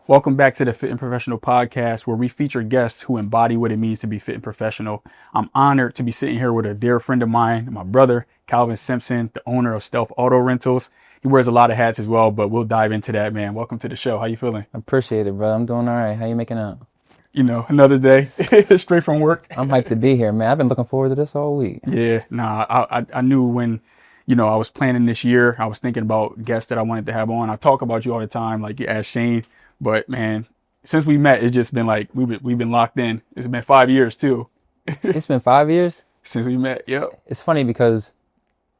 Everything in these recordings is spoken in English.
Welcome back to the Fit and Professional podcast, where we feature guests who embody what it means to be fit and professional. I'm honored to be sitting here with a dear friend of mine, my brother, Kalvin Simpson, the owner of Stealth Auto Rentals. He wears a lot of hats as well, but we'll dive into that, man. Welcome to the show. How you feeling? Appreciate it, bro. I'm doing all right. How you making out? Another day, straight from work. I'm hyped to be here, man. I've been looking forward to this all week. Yeah, I knew when, I was planning this year, I was thinking about guests that I wanted to have on. I talk about you all the time, like you asked Shane. But man, since we met, it's just been like we've been locked in. It's been 5 years too. It's been 5 years Since we met. Yep. It's funny because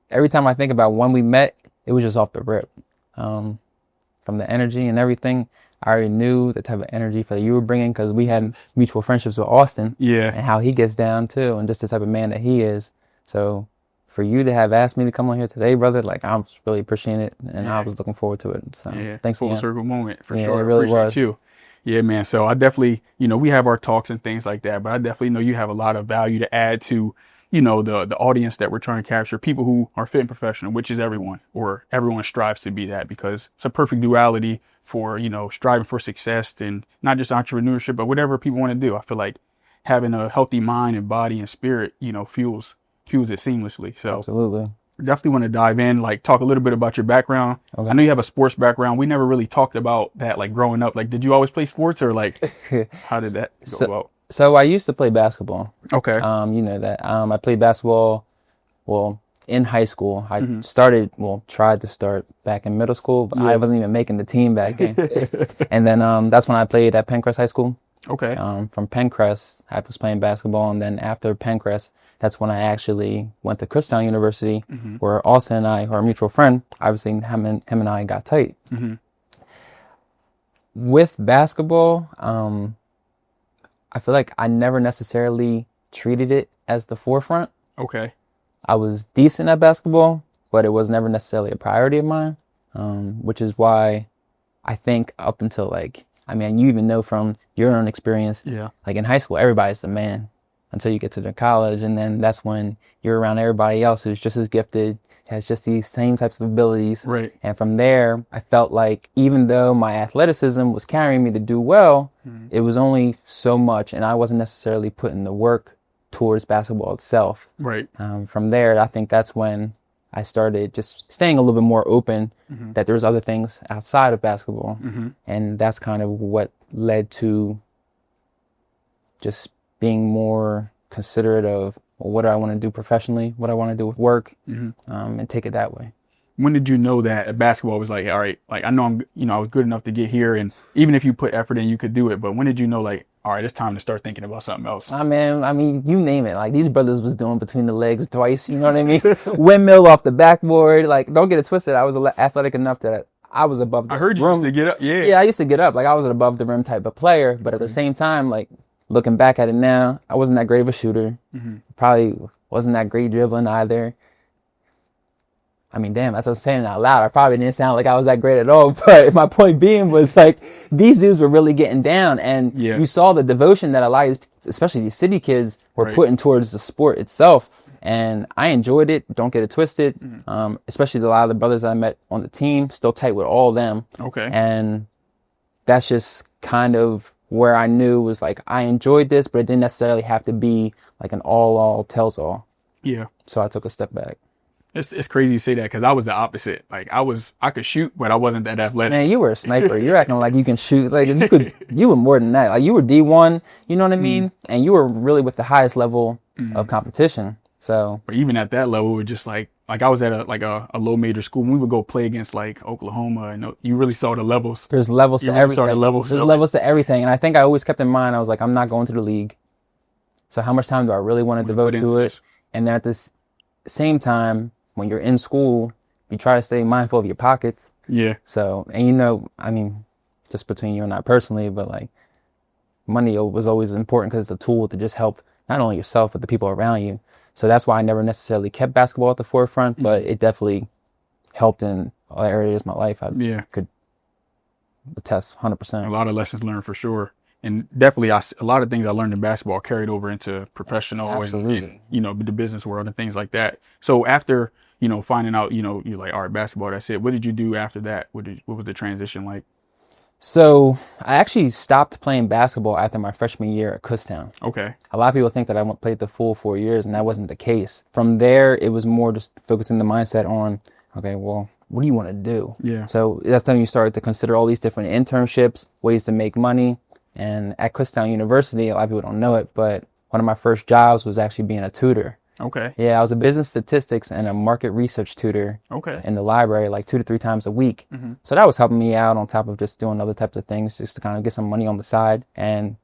every time I think about when we met, it was just off the rip. From the energy and everything, I already knew the type of energy that you were bringing because we had mutual friendships with Austin. Yeah. And how he gets down too, and just the type of man that he is. So for you to have asked me to come on here today, brother, like I'm really appreciating it, and I was looking forward to it. So thanks Full again. circle moment for Yeah, sure. it really Appreciate was. you. Yeah, man. So I definitely, we have our talks and things like that, but I definitely know you have a lot of value to add to, the audience that we're trying to capture, people who are fit and professional, which is everyone, or everyone strives to be that, because it's a perfect duality for, striving for success and not just entrepreneurship, but whatever people want to do. I feel like having a healthy mind and body and spirit, fuels it seamlessly. So Absolutely. definitely want to dive in, like talk a little bit about your background. Okay. I know you have a sports background. We never really talked about that, like growing up. Like, did you always play sports, or like, how did that go about? So I used to play basketball. Okay. You know that. I played basketball, well, in high school. I tried to start back in middle school, but I wasn't even making the team back then. And then that's when I played at Pencrest High School. Okay. From Pencrest, I was playing basketball, and then after Pencrest, that's when I actually went to Kutztown University, where Austin and I, who are a mutual friend, obviously him and I got tight. With basketball, I feel like I never necessarily treated it as the forefront. Okay. I was decent at basketball, but it was never necessarily a priority of mine, which is why I think up until you even know from your own experience, like in high school, everybody's the man until you get to the college. And then that's when you're around everybody else who's just as gifted, has just these same types of abilities. Right. And from there, I felt like even though my athleticism was carrying me to do well, it was only so much, and I wasn't necessarily putting the work towards basketball itself. Right. From there, I think that's when I started just staying a little bit more open that there's other things outside of basketball. And that's kind of what led to just being more considerate of what do I want to do professionally, what I want to do with work, and take it that way. When did you know that basketball was like, all right, like I know I was good enough to get here, and even if you put effort in, you could do it. But when did you know, like, all right, it's time to start thinking about something else? I mean, you name it. Like, these brothers was doing between the legs twice, you know what I mean? Windmill off the backboard. Like, don't get it twisted. I was athletic enough that I was above the rim. I heard you used to get up. Yeah. Yeah, I used to get up. Like, I was an above the rim type of player. But at the same time, like, looking back at it now, I wasn't that great of a shooter. Probably wasn't that great dribbling either. I mean, damn, as I was saying it out loud, I probably didn't sound like I was that great at all. But my point being was, like, these dudes were really getting down. And you saw the devotion that a lot of, especially these city kids, were putting towards the sport itself. And I enjoyed it. Don't get it twisted. Especially a lot of the brothers that I met on the team, still tight with all of them. Okay. And that's just kind of where I knew was like, I enjoyed this, but it didn't necessarily have to be like an all tells all. Yeah. So I took a step back. It's crazy you say that, because I was the opposite. Like I could shoot, but I wasn't that athletic. Man, you were a sniper. You're acting like you can shoot. Like you were more than that. Like you were D1, you know what I mean? And you were really with the highest level of competition. So, but even at that level, it was just like I was at a low major school. When we would go play against like Oklahoma, and you really saw the levels. There's levels to everything. There's levels to everything. And I think I always kept in mind, I was like, I'm not going to the league. So how much time do I really want to devote to it? And then at this same time, when you're in school, you try to stay mindful of your pockets. Yeah. So, and I mean, just between you and I personally, but like money was always important because it's a tool to just help not only yourself, but the people around you. So that's why I never necessarily kept basketball at the forefront, but it definitely helped in all areas of my life. I could attest 100%. A lot of lessons learned for sure. And definitely, a lot of things I learned in basketball carried over into professional and the business world and things like that. So after, finding out, you're like, all right, basketball, that's it. What did you do after that? What was the transition like? So I actually stopped playing basketball after my freshman year at Kutztown. Okay. A lot of people think that I played the full 4 years, and that wasn't the case. From there, it was more just focusing the mindset on, okay, well, what do you want to do? Yeah. So that's when you started to consider all these different internships, ways to make money. And at Kutztown University, a lot of people don't know it, but one of my first jobs was actually being a tutor. Okay. Yeah, I was a business statistics and a market research tutor Okay. in the library like 2 to 3 times a week. Mm-hmm. So that was helping me out on top of just doing other types of things just to kind of get some money on the side. And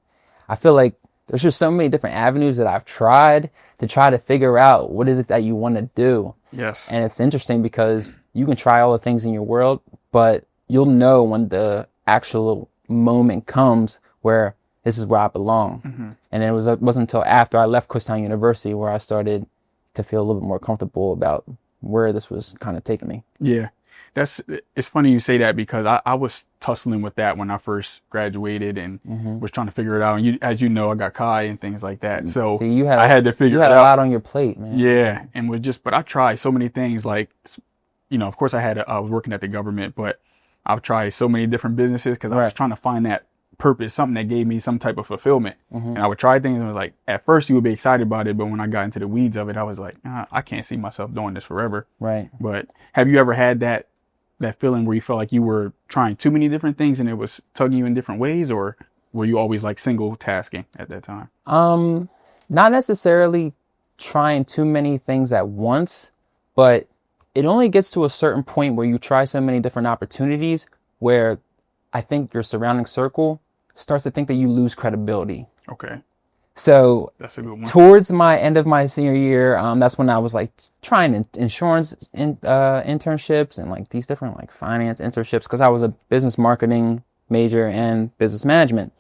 I feel like there's just so many different avenues that I've tried to try to figure out what is it that you want to do. Yes. And it's interesting because you can try all the things in your world, but you'll know when the actual moment comes where this is where I belong. Mm-hmm. And it wasn't until after I left Kutztown University where I started to feel a little bit more comfortable about where this was kind of taking me. Yeah. It's funny you say that because I was tussling with that when I first graduated and was trying to figure it out. And as you know, I got Kai and things like that. So See, I had to figure it out. You had a lot on your plate, man. Yeah. And but I tried so many things like, of course I was working at the government, but I've tried so many different businesses because I was trying to find that purpose, something that gave me some type of fulfillment. And I would try things and it was like, at first you would be excited about it, but when I got into the weeds of it, I was like, I can't see myself doing this forever. Right. But have you ever had that feeling where you felt like you were trying too many different things and it was tugging you in different ways, or were you always like single tasking at that time? Not necessarily trying too many things at once, but it only gets to a certain point where you try so many different opportunities where I think your surrounding circle starts to think that you lose credibility. Okay. So that's a good one. Towards my end of my senior year, that's when I was like trying insurance internships and like these different like finance internships because I was a business marketing major and business management,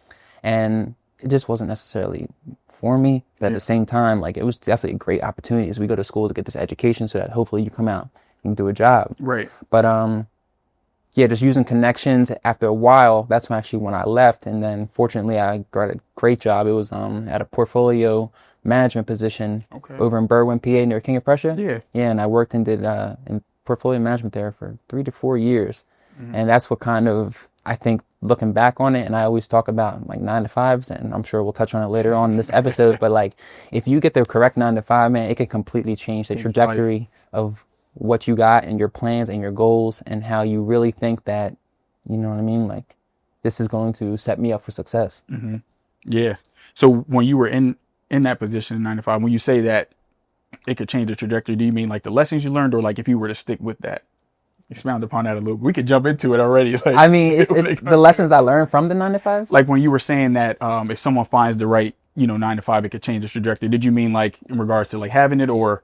and it just wasn't necessarily for me. But at the same time, like it was definitely a great opportunity as we go to school to get this education so that hopefully you come out and do a job. Right. But yeah, just using connections. After a while, that's when I left. And then fortunately, I got a great job. It was at a portfolio management position over in Berwyn, PA, near King of Prussia. Yeah. Yeah, and I worked and did in portfolio management there for 3 to 4 years. And that's what kind of, I think, looking back on it, and I always talk about like 9 to 5s, and I'm sure we'll touch on it later on in this episode, but like if you get the correct 9 to 5, man, it can completely change the trajectory of what you got and your plans and your goals and how you really think that, you know what I mean? Like this is going to set me up for success. Mm-hmm. Yeah. So when you were in that position in 9 to 5, when you say that it could change the trajectory, do you mean like the lessons you learned or like if you were to stick with that? Expound upon that a little. We could jump into it already. Like, I mean, the lessons I learned from the 9 to 5? Like when you were saying that if someone finds the right, 9 to 5, it could change the trajectory. Did you mean like in regards to like having it or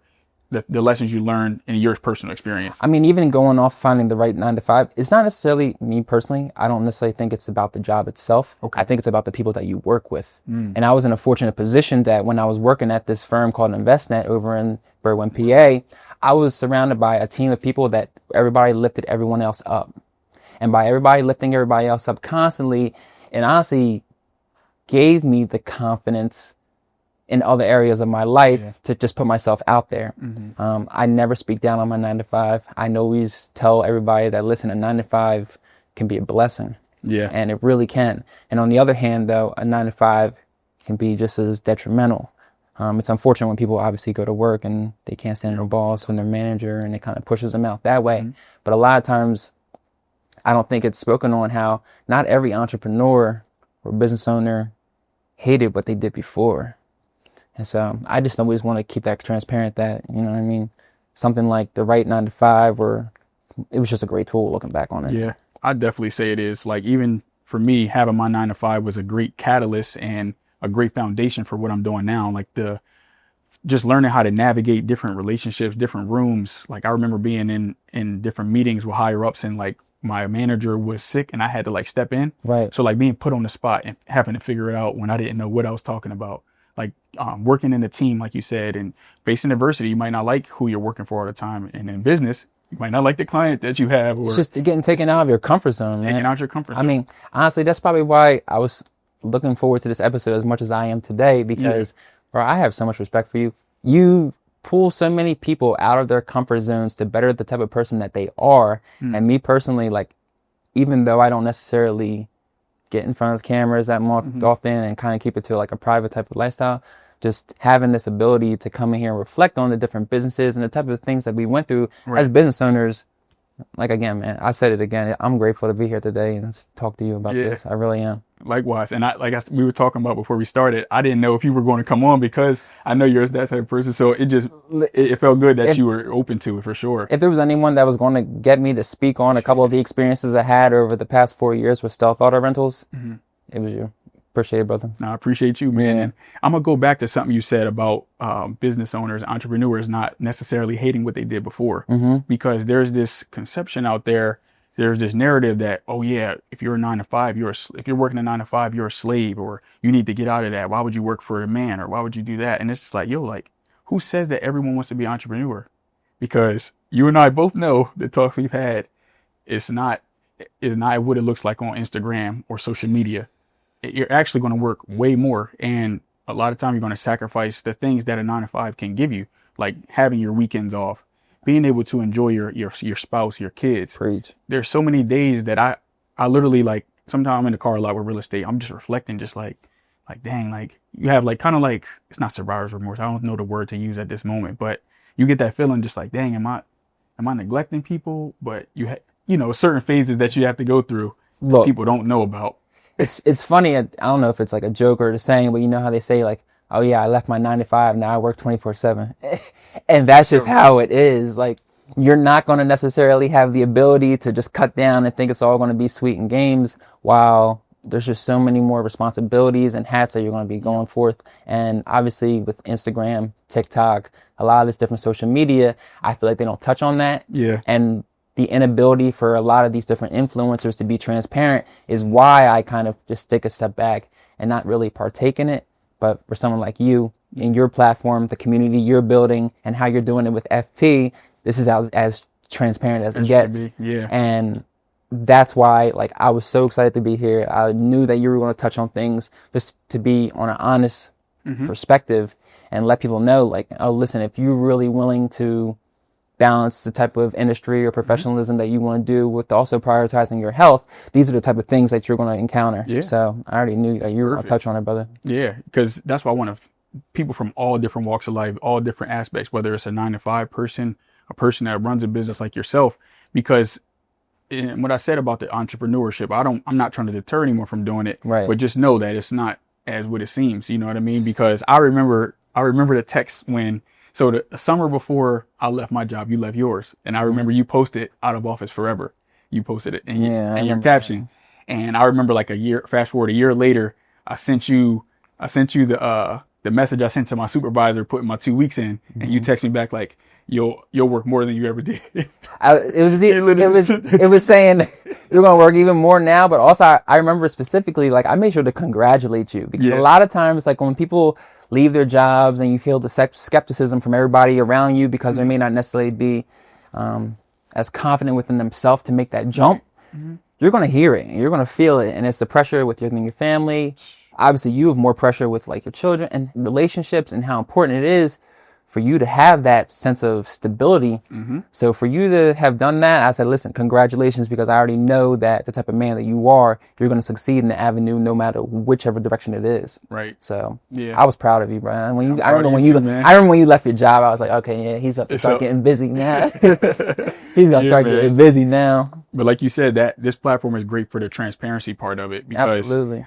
the lessons you learned in your personal experience? I mean, even going off finding the right 9 to 5, it's not necessarily me personally. I don't necessarily think it's about the job itself. Okay. I think it's about the people that you work with. And I was in a fortunate position that when I was working at this firm called InvestNet over in Berwyn, PA, I was surrounded by a team of people that everybody lifted everyone else up. And by everybody lifting everybody else up constantly, it honestly gave me the confidence in other areas of my life to just put myself out there. I never speak down on my 9 to 5. I always tell everybody that, listen, a 9 to 5 can be a blessing. Yeah. And it really can. And on the other hand, though, a 9 to 5 can be just as detrimental. It's unfortunate when people obviously go to work and they can't stand their boss when their manager and it kind of pushes them out that way. But a lot of times, I don't think it's spoken on how not every entrepreneur or business owner hated what they did before. And so I just always want to keep that transparent that, you know what I mean? Something like the right 9 to 5 it was just a great tool looking back on it. Yeah, I'd definitely say it is. Like even for me, having my 9 to 5 was a great catalyst and a great foundation for what I'm doing now. Like just learning how to navigate different relationships, different rooms. Like I remember being in different meetings with higher ups and like my manager was sick and I had to like step in. Right. So like being put on the spot and having to figure it out when I didn't know what I was talking about. Like working in a team, like you said, and facing adversity, you might not like who you're working for all the time. And in business, you might not like the client that you have. Or it's just getting taken out of your comfort zone, man. Taking out your comfort zone. I mean, honestly, that's probably why I was looking forward to this episode as much as I am today because, bro, I have so much respect for you. You pull so many people out of their comfort zones to better the type of person that they are. And me personally, like, even though I don't necessarily get in front of cameras that more often and kind of keep it to like a private type of lifestyle. Just having this ability to come in here and reflect on the different businesses and the type of things that we went through as business owners. Like, again, man, I said it again. I'm grateful to be here today and talk to you about this. I really am. Likewise. And we were talking about before we started, I didn't know if you were going to come on because I know you're that type of person. So it felt good that you were open to it for sure. If there was anyone that was going to get me to speak on a couple of the experiences I had over the past 4 years with stealth auto rentals, it was you. Appreciate it, brother. No, I appreciate you, man. And I'm going to go back to something you said about business owners, entrepreneurs not necessarily hating what they did before. Because there's this conception out there, there's this narrative that, oh yeah, if you're a 9 to 5, if you're working a 9 to 5, you're a slave, or you need to get out of that. Why would you work for a man, or why would you do that? And it's just like, yo, like, who says that everyone wants to be an entrepreneur? Because you and I both know the talks we've had, it's not what it looks like on Instagram or social media. You're actually going to work way more. And a lot of time you're going to sacrifice the things that a 9 to 5 can give you, like having your weekends off, being able to enjoy your spouse, your kids. Preach. There's so many days that I literally, like, sometimes I'm in the car a lot with real estate. I'm just reflecting, just like, dang, like you have like, kind of like, it's not survivor's remorse. I don't know the word to use at this moment, but you get that feeling just like, dang, am I neglecting people? But certain phases that you have to go through, people don't know about. It's funny. I don't know if it's like a joke or the saying, but you know how they say like, oh yeah, I left my 9 to 5. Now I work 24/7. And that's just how it is. Like, you're not going to necessarily have the ability to just cut down and think it's all going to be sweet and games, while there's just so many more responsibilities and hats that you're going to be going forth. And obviously with Instagram, TikTok, a lot of this different social media, I feel like they don't touch on that. Yeah. And the inability for a lot of these different influencers to be transparent is why I kind of just take a step back and not really partake in it. But for someone like you, in your platform, the community you're building, and how you're doing it with FP, this is as transparent as it gets. Yeah. And that's why, like, I was so excited to be here. I knew that you were going to touch on things just to be on an honest perspective and let people know, like, oh, listen, if you're really willing to balance the type of industry or professionalism that you want to do with also prioritizing your health, these are the type of things that you're going to encounter. Yeah. So I already knew that you were going to touch on it, brother. Yeah, because that's why I want people from all different walks of life, all different aspects, whether it's a 9 to 5 person, a person that runs a business like yourself. Because in what I said about the entrepreneurship, I'm not trying to deter anyone from doing it, right? But just know that it's not as what it seems. You know what I mean? Because I remember the text when. So the summer before I left my job, you left yours. And I remember you posted "out of office forever." You posted it in your caption. And I remember like fast forward a year later, I sent you the message I sent to my supervisor, putting my 2 weeks in, and you text me back like, you'll work more than you ever did. It was saying you're going to work even more now. But also I remember specifically, like, I made sure to congratulate you, because a lot of times, like, when people leave their jobs and you feel the skepticism from everybody around you because they may not necessarily be as confident within themselves to make that jump, you're going to hear it and you're going to feel it. And it's the pressure with your family. Obviously, you have more pressure with, like, your children and relationships, and how important it is for you to have that sense of stability. So for you to have done that, I said, listen, congratulations, because I already know that the type of man that you are, you're going to succeed in the avenue no matter whichever direction it is. Right. So yeah, I was proud of you, Brian. I remember when you left your job, I was like, okay, yeah, he's up to start getting busy now. He's going to start getting busy now. But like you said, that this platform is great for the transparency part of it, because absolutely.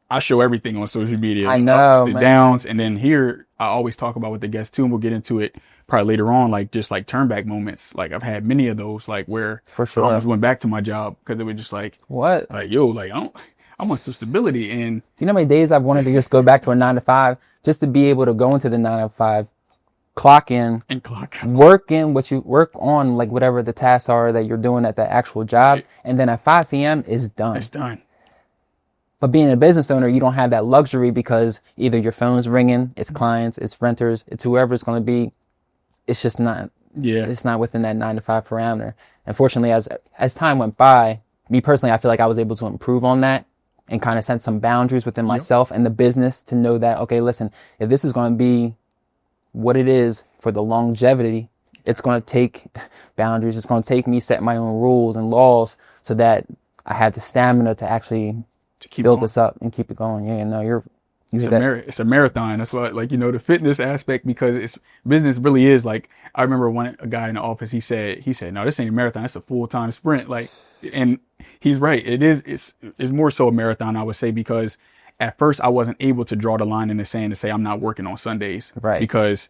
I show everything on social media. I know, ups, the downs, and then here I always talk about with the guests too, and we'll get into it probably later on, like just like turn back moments. Like I've had many of those, like where for sure I almost went back to my job because it was just like, what? Like, yo, like I want some stability. And you know how many days I've wanted to just go back to a 9 to 5, just to be able to go into the 9 to 5, clock in and clock out, work in what you work on, like whatever the tasks are that you're doing at the actual job, right. And then at 5 p.m. it's done. It's done. But being a business owner, you don't have that luxury, because either your phone's ringing, it's clients, it's renters, it's whoever it's going to be. It's just not. Yeah. It's not within that 9 to 5 parameter. Unfortunately, as time went by, me personally, I feel like I was able to improve on that and kind of set some boundaries within myself and the business to know that, okay, listen, if this is going to be what it is for the longevity, it's going to take boundaries. It's going to take me setting my own rules and laws so that I have the stamina to actually to keep build going. this up and keep it going. Yeah, no, you It's hit a that. it's a marathon. That's what, like, the fitness aspect, because it's business really is like, I remember a guy in the office, he said, no, this ain't a marathon. It's a full-time sprint. Like, and he's right. It's more so a marathon, I would say, because at first I wasn't able to draw the line in the sand to say I'm not working on Sundays, Right. because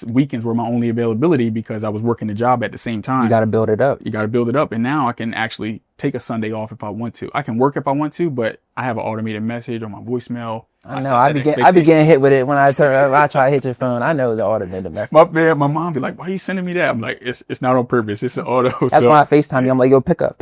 weekends were my only availability because I was working the job at the same time. You got to build it up. You got to build it up. And now I can actually take a Sunday off if I want to. I can work if I want to, but I have an automated message on my voicemail. I know. I be getting hit with it when I try to hit your phone. I know the automated message. My mom be like, "Why are you sending me that?" I'm like, "It's not on purpose. It's an auto." That's when I FaceTime you. I'm like, "Yo, pick up."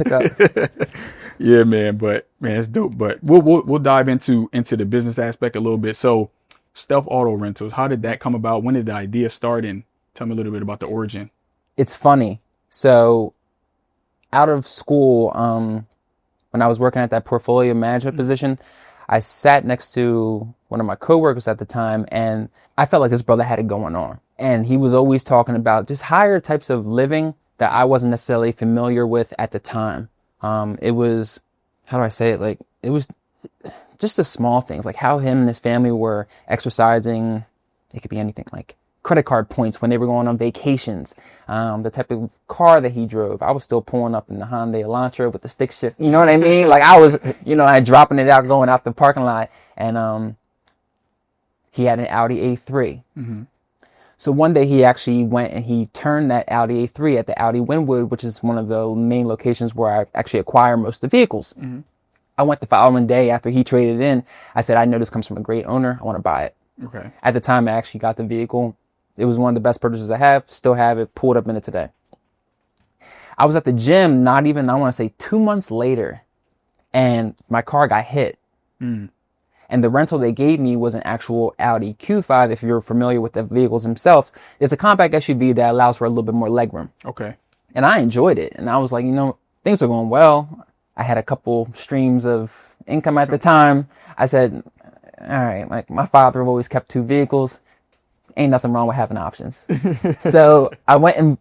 Yeah, man. But man, it's dope. But we'll dive into the business aspect a little bit. So, Stealth Auto Rentals. How did that come about? When did the idea start? And tell me a little bit about the origin. It's funny. So, out of school, when I was working at that portfolio management position, I sat next to one of my coworkers at the time, and I felt like this brother had it going on. And he was always talking about just higher types of living that I wasn't necessarily familiar with at the time. It was, how do I say it? Like, it was just the small things, like how him and his family were exercising. It could be anything, like credit card points when they were going on vacations, the type of car that he drove. I was still pulling up in the Hyundai Elantra with the stick shift. You know what I mean? Like I was, I dropping it out, going out the parking lot, and he had an Audi A3. Mm-hmm. So one day he actually went and he turned that Audi A3 at the Audi Wynwood, which is one of the main locations where I actually acquire most of the vehicles. Mm-hmm. I went the following day after he traded in. I said, I know this comes from a great owner. I want to buy it. Okay. At the time I actually got the vehicle. It was one of the best purchases I have. Still have it. Pulled up in it today. I was at the gym, not even, I want to say 2 months later, and my car got hit. Mm. And the rental they gave me was an actual Audi Q5. If you're familiar with the vehicles themselves, it's a compact SUV that allows for a little bit more legroom. Okay. And I enjoyed it. And I was like, things are going well. I had a couple streams of income at the time. I said, all right, like my father always kept 2 vehicles. Ain't nothing wrong with having options. So I went and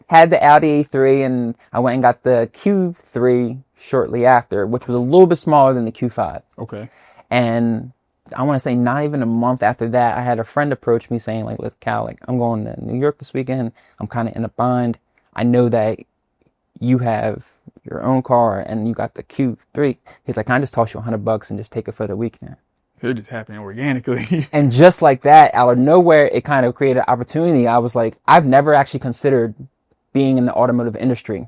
had the Audi A3, and I went and got the Q3 shortly after, which was a little bit smaller than the Q5. Okay. And I want to say not even a month after that, I had a friend approach me saying, like, look, Cal, like, I'm going to New York this weekend. I'm kind of in a bind. I know that you have your own car and you got the Q3. He's like, can I just toss you $100 and just take it for the weekend? It just happened organically. And just like that, out of nowhere, it kind of created opportunity. I was like, I've never actually considered being in the automotive industry.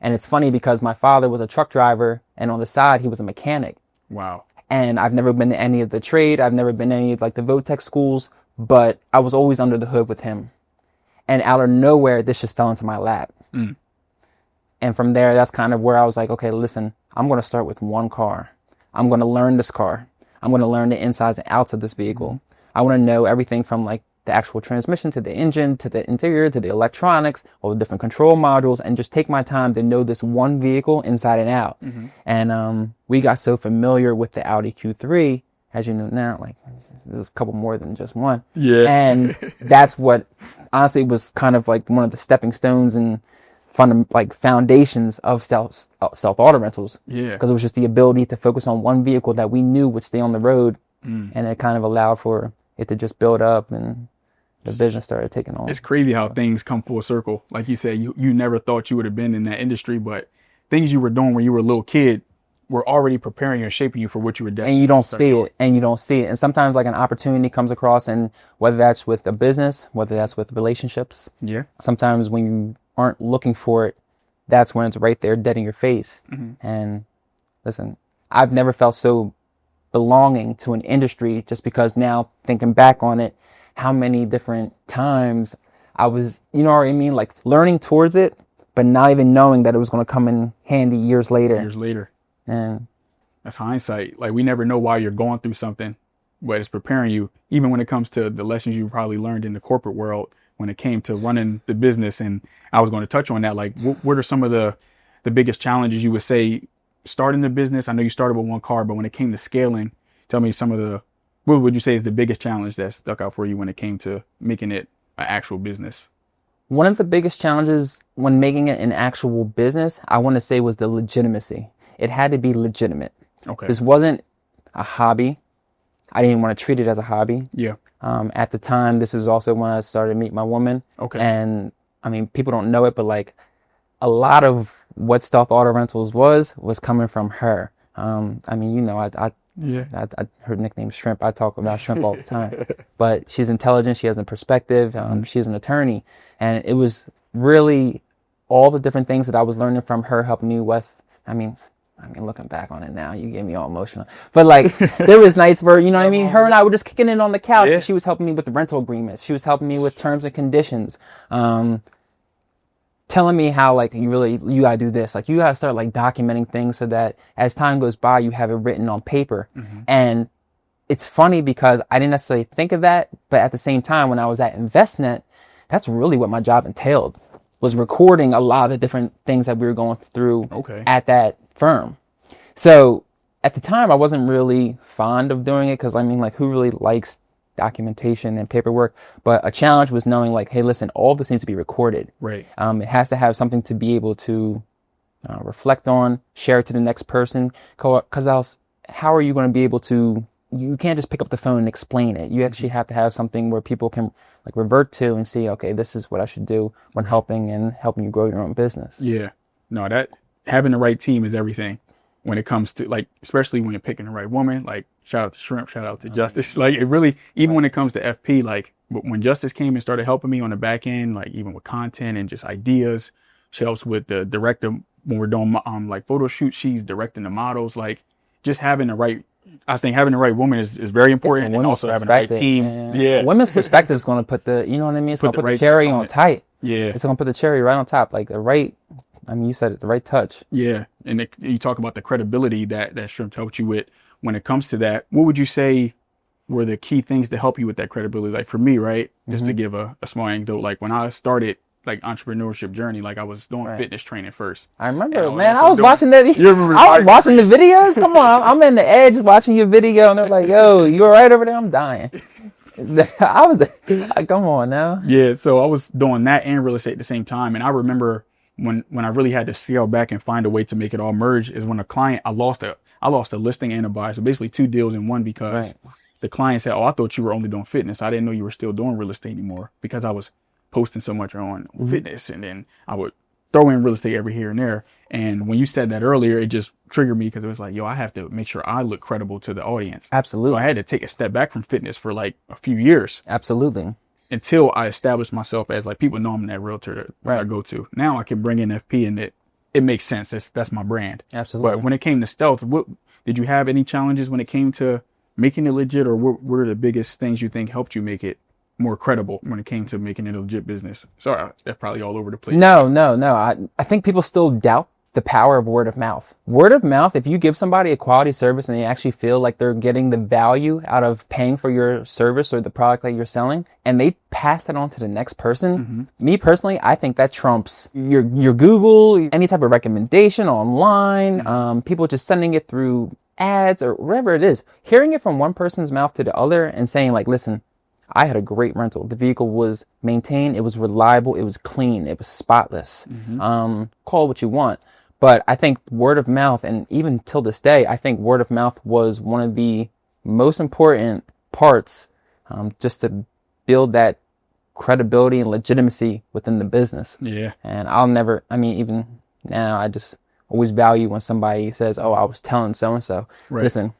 And it's funny because my father was a truck driver, and on the side, he was a mechanic. Wow. And I've never been to any of the trade. I've never been to any of like the Votech schools, but I was always under the hood with him. And out of nowhere, this just fell into my lap. Mm. And from there, that's kind of where I was like, okay, listen, I'm going to start with one car. I'm going to learn this car. I'm going to learn the insides and outs of this vehicle. I want to know everything from like the actual transmission to the engine, to the interior, to the electronics, all the different control modules, and just take my time to know this one vehicle inside and out. Mm-hmm. And we got so familiar with the Audi Q3, as you know now, like there's a couple more than just one. Yeah. And that's what honestly was kind of like one of the stepping stones and foundations of Stealth Auto Rentals. Yeah. Because it was just the ability to focus on one vehicle that we knew would stay on the road. And it kind of allowed for it to just build up, and the business started taking on. It's crazy how things come full circle. Like you said, you never thought you would have been in that industry, but things you were doing when you were a little kid were already preparing and shaping you for what you were destined. And you don't see it. And sometimes like an opportunity comes across, and whether that's with a business, whether that's with relationships. Yeah. Sometimes when you aren't looking for it, that's when it's right there dead in your face. Mm-hmm. And listen, I've never felt so belonging to an industry, just because now thinking back on it, how many different times I was, you know what I mean? Like learning towards it, but not even knowing that it was going to come in handy years later. And that's hindsight. Like we never know why you're going through something, but it's preparing you. Even when it comes to the lessons you probably learned in the corporate world, when it came to running the business. And I was going to touch on that. Like what are some of the biggest challenges you would say starting the business? I know you started with one car, but when it came to scaling, tell me what would you say is the biggest challenge that stuck out for you when it came to making it an actual business? One of the biggest challenges when making it an actual business, I want to say, was the legitimacy. It had to be legitimate. Okay. This wasn't a hobby. I didn't want to treat it as a hobby. Yeah. At the time, this is also when I started to meet my woman. Okay. And I mean, people don't know it, but like a lot of what Stealth Auto Rentals was coming from her. I mean, you know, her nickname is Shrimp. I talk about Shrimp all the time, but she's intelligent. She has a perspective. She's an attorney, and it was really all the different things that I was learning from her helping me with. I mean, looking back on it now, you get me all emotional. But like, there was nights where, you know what I mean? Her and I were just kicking it on the couch. Yeah. And she was helping me with the rental agreements. She was helping me with terms and conditions. Telling me how like you gotta do this. Like you gotta start like documenting things so that as time goes by, you have it written on paper. And it's funny because I didn't necessarily think of that, but at the same time, when I was at InvestNet, that's really what my job entailed, was recording a lot of the different things that we were going through at that firm. So at the time, I wasn't really fond of doing it because I mean, like, who really likes documentation and paperwork? But a challenge was knowing like, hey, listen, all this needs to be recorded. Right. It has to have something to be able to reflect on, share it to the next person. Because else, how are you going to be able to? You can't just pick up the phone and explain it. You actually have to have something where people can like revert to and see, okay, this is what I should do when helping you grow your own business. Yeah. No, that having the right team is everything when it comes to like, especially when you're picking the right woman. Like, shout out to Shrimp, shout out to Justice. Like, it really, even when it comes to FP, like when Justice came and started helping me on the back end, like even with content and just ideas, she helps with the director when we're doing like photo shoots. She's directing the models. Like, just having the right. I think having the right woman is very important, and also having the right team. Yeah. Women's perspective is going to put the, you know what I mean? It's going to put the cherry on tight. Yeah. It's going to put the cherry right on top. Like the right, I mean, you said it, the right touch. Yeah. And you talk about the credibility that Shrimp helped you with when it comes to that. What would you say were the key things to help you with that credibility? Like for me, right? Just to give a small anecdote, like when I started like entrepreneurship journey, like I was doing fitness training first. I remember, man, I was watching that. You remember? I was watching the videos. Come on, I'm in the edge watching your video, and they're like, "Yo, you all right over there?" I'm dying. I was like, come on now. Yeah, so I was doing that and real estate at the same time, and I remember when I really had to scale back and find a way to make it all merge is when a client I lost a listing and a buy, so basically 2 deals in one because the client said, "Oh, I thought you were only doing fitness. I didn't know you were still doing real estate anymore," because I was posting so much on fitness, and then I would throw in real estate every here and there. And when you said that earlier, it just triggered me because it was like, yo, I have to make sure I look credible to the audience. Absolutely. So I had to take a step back from fitness for like a few years. Absolutely. Until I established myself as like, people know I'm that realtor that I go to. Now I can bring in FP and it makes sense. That's my brand. Absolutely. But when it came to Stealth, did you have any challenges when it came to making it legit, or what were the biggest things you think helped you make it more credible when it came to making it a legit business? Sorry, that's probably all over the place. No. I think people still doubt the power of word of mouth. Word of mouth, if you give somebody a quality service and they actually feel like they're getting the value out of paying for your service or the product that you're selling, and they pass that on to the next person, me personally, I think that trumps your Google, any type of recommendation online, people just sending it through ads or whatever it is. Hearing it from one person's mouth to the other and saying like, listen, I had a great rental. The vehicle was maintained. It was reliable. It was clean. It was spotless. Call it what you want. But I think word of mouth, and even till this day, I think word of mouth was one of the most important parts just to build that credibility and legitimacy within the business. Yeah. And even now, I just always value when somebody says, oh, I was telling so-and-so. Right. Listen,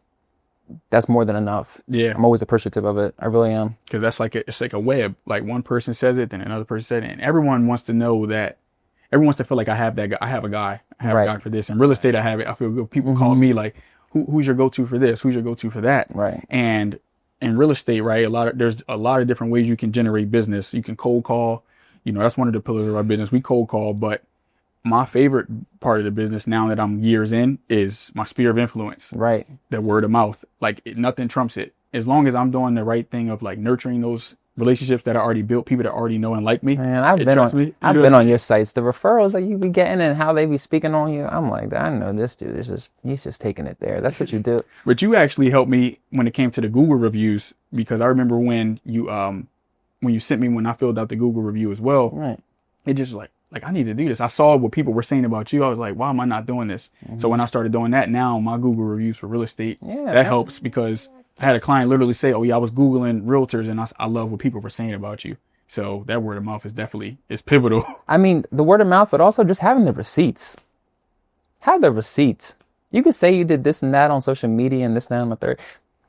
that's more than enough. Yeah. I'm always appreciative of it. I really am. Because that's like, it's like a web. Like one person says it, then another person says it. And everyone wants to know that, everyone wants to feel like I have that guy. I have a guy. I have a guy for this. In real estate, I have it. I feel good. People call me like, who's your go-to for this? Who's your go-to for that? Right. And in real estate, right, there's a lot of different ways you can generate business. You can cold call. You know, that's one of the pillars of our business. We cold call, but my favorite part of the business now that I'm years in is my sphere of influence. Right. The word of mouth. Like nothing trumps it. As long as I'm doing the right thing of like nurturing those relationships that I already built, people that already know and like me. Man, I've been on your sites. The referrals that you be getting and how they be speaking on you. I'm like, I know this dude he's just taking it there. That's what you do. But you actually helped me when it came to the Google reviews, because I remember when you sent me, when I filled out the Google review as well. Right. It just like, like, I need to do this. I saw what people were saying about you. I was like, why am I not doing this? So when I started doing that, now my Google reviews for real estate, that helps, because I had a client literally say, oh yeah, I was Googling realtors and I love what people were saying about you. So that word of mouth is pivotal. I mean, the word of mouth, but also just having the receipts. Have the receipts. You could say you did this and that on social media and this and that and the third.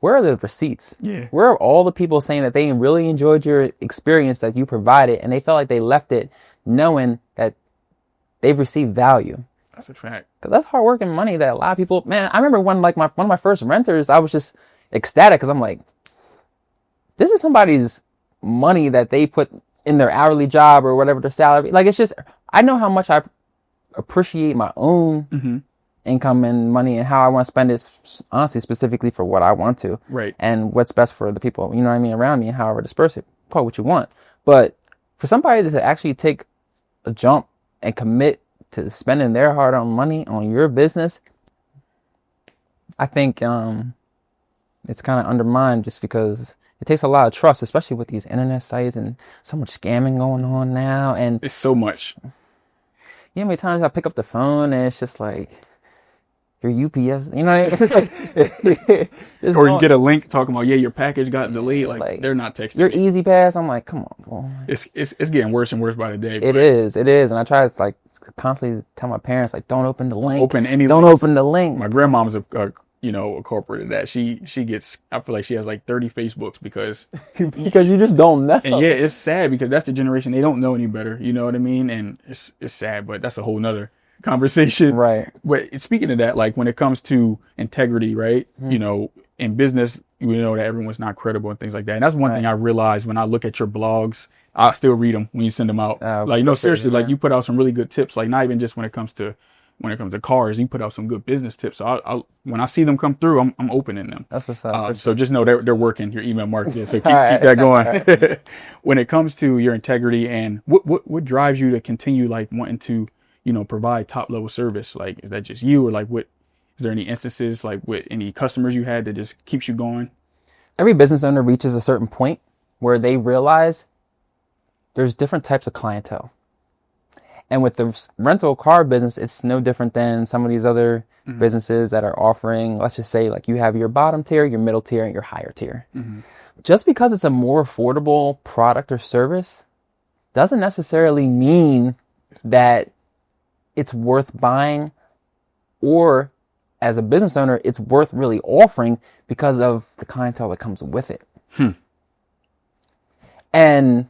Where are the receipts? Yeah. Where are all the people saying that they really enjoyed your experience that you provided and they felt like they left it knowing that they've received value? That's a fact. Because that's hard work and money that a lot of people, man, I remember when like one of my first renters, I was just ecstatic because I'm like, this is somebody's money that they put in their hourly job or whatever their salary. Like, it's just, I know how much I appreciate my own income and money and how I want to spend it, honestly, specifically for what I want to. Right. And what's best for the people, you know what I mean, around me, and however disperse it, call it what you want. But for somebody to actually take a jump and commit to spending their hard-earned money on your business, I think it's kind of undermined just because it takes a lot of trust, especially with these internet sites and so much scamming going on now. And it's so much. You know how many times I pick up the phone and it's just like, your UPS, you know what I mean? Or you get a link talking about, yeah, your package got delayed. Like they're not texting your me. Easy Pass. I'm like, come on, boy. It's getting worse and worse by the day. It is. And I try to like constantly tell my parents, like, don't open the link. Don't open the link. My grandmom's a corporate of that. She gets, I feel like she has like 30 Facebooks because you just don't know. And yeah, it's sad because that's the generation, they don't know any better. You know what I mean? And it's sad, but that's a whole nother conversation. Right. But speaking of that, like when it comes to integrity, right? You know, in business, you know that everyone's not credible and things like that. And that's one thing I realized when I look at your blogs. I still read them when you send them out. Like, no, seriously, like you put out some really good tips. Like not even just when it comes to cars, you put out some good business tips. So when I see them come through, I'm opening them. That's what's up. So just know they're working. Your email marketing. So keep that going. When it comes to your integrity and what drives you to continue like wanting to, provide top level service? Like, is that just you, or like is there any instances like with any customers you had that just keeps you going? Every business owner reaches a certain point where they realize there's different types of clientele. And with the rental car business, it's no different than some of these other businesses that are offering, let's just say, like you have your bottom tier, your middle tier, and your higher tier. Just because it's a more affordable product or service doesn't necessarily mean that it's worth buying, or as a business owner, it's worth really offering because of the clientele that comes with it. And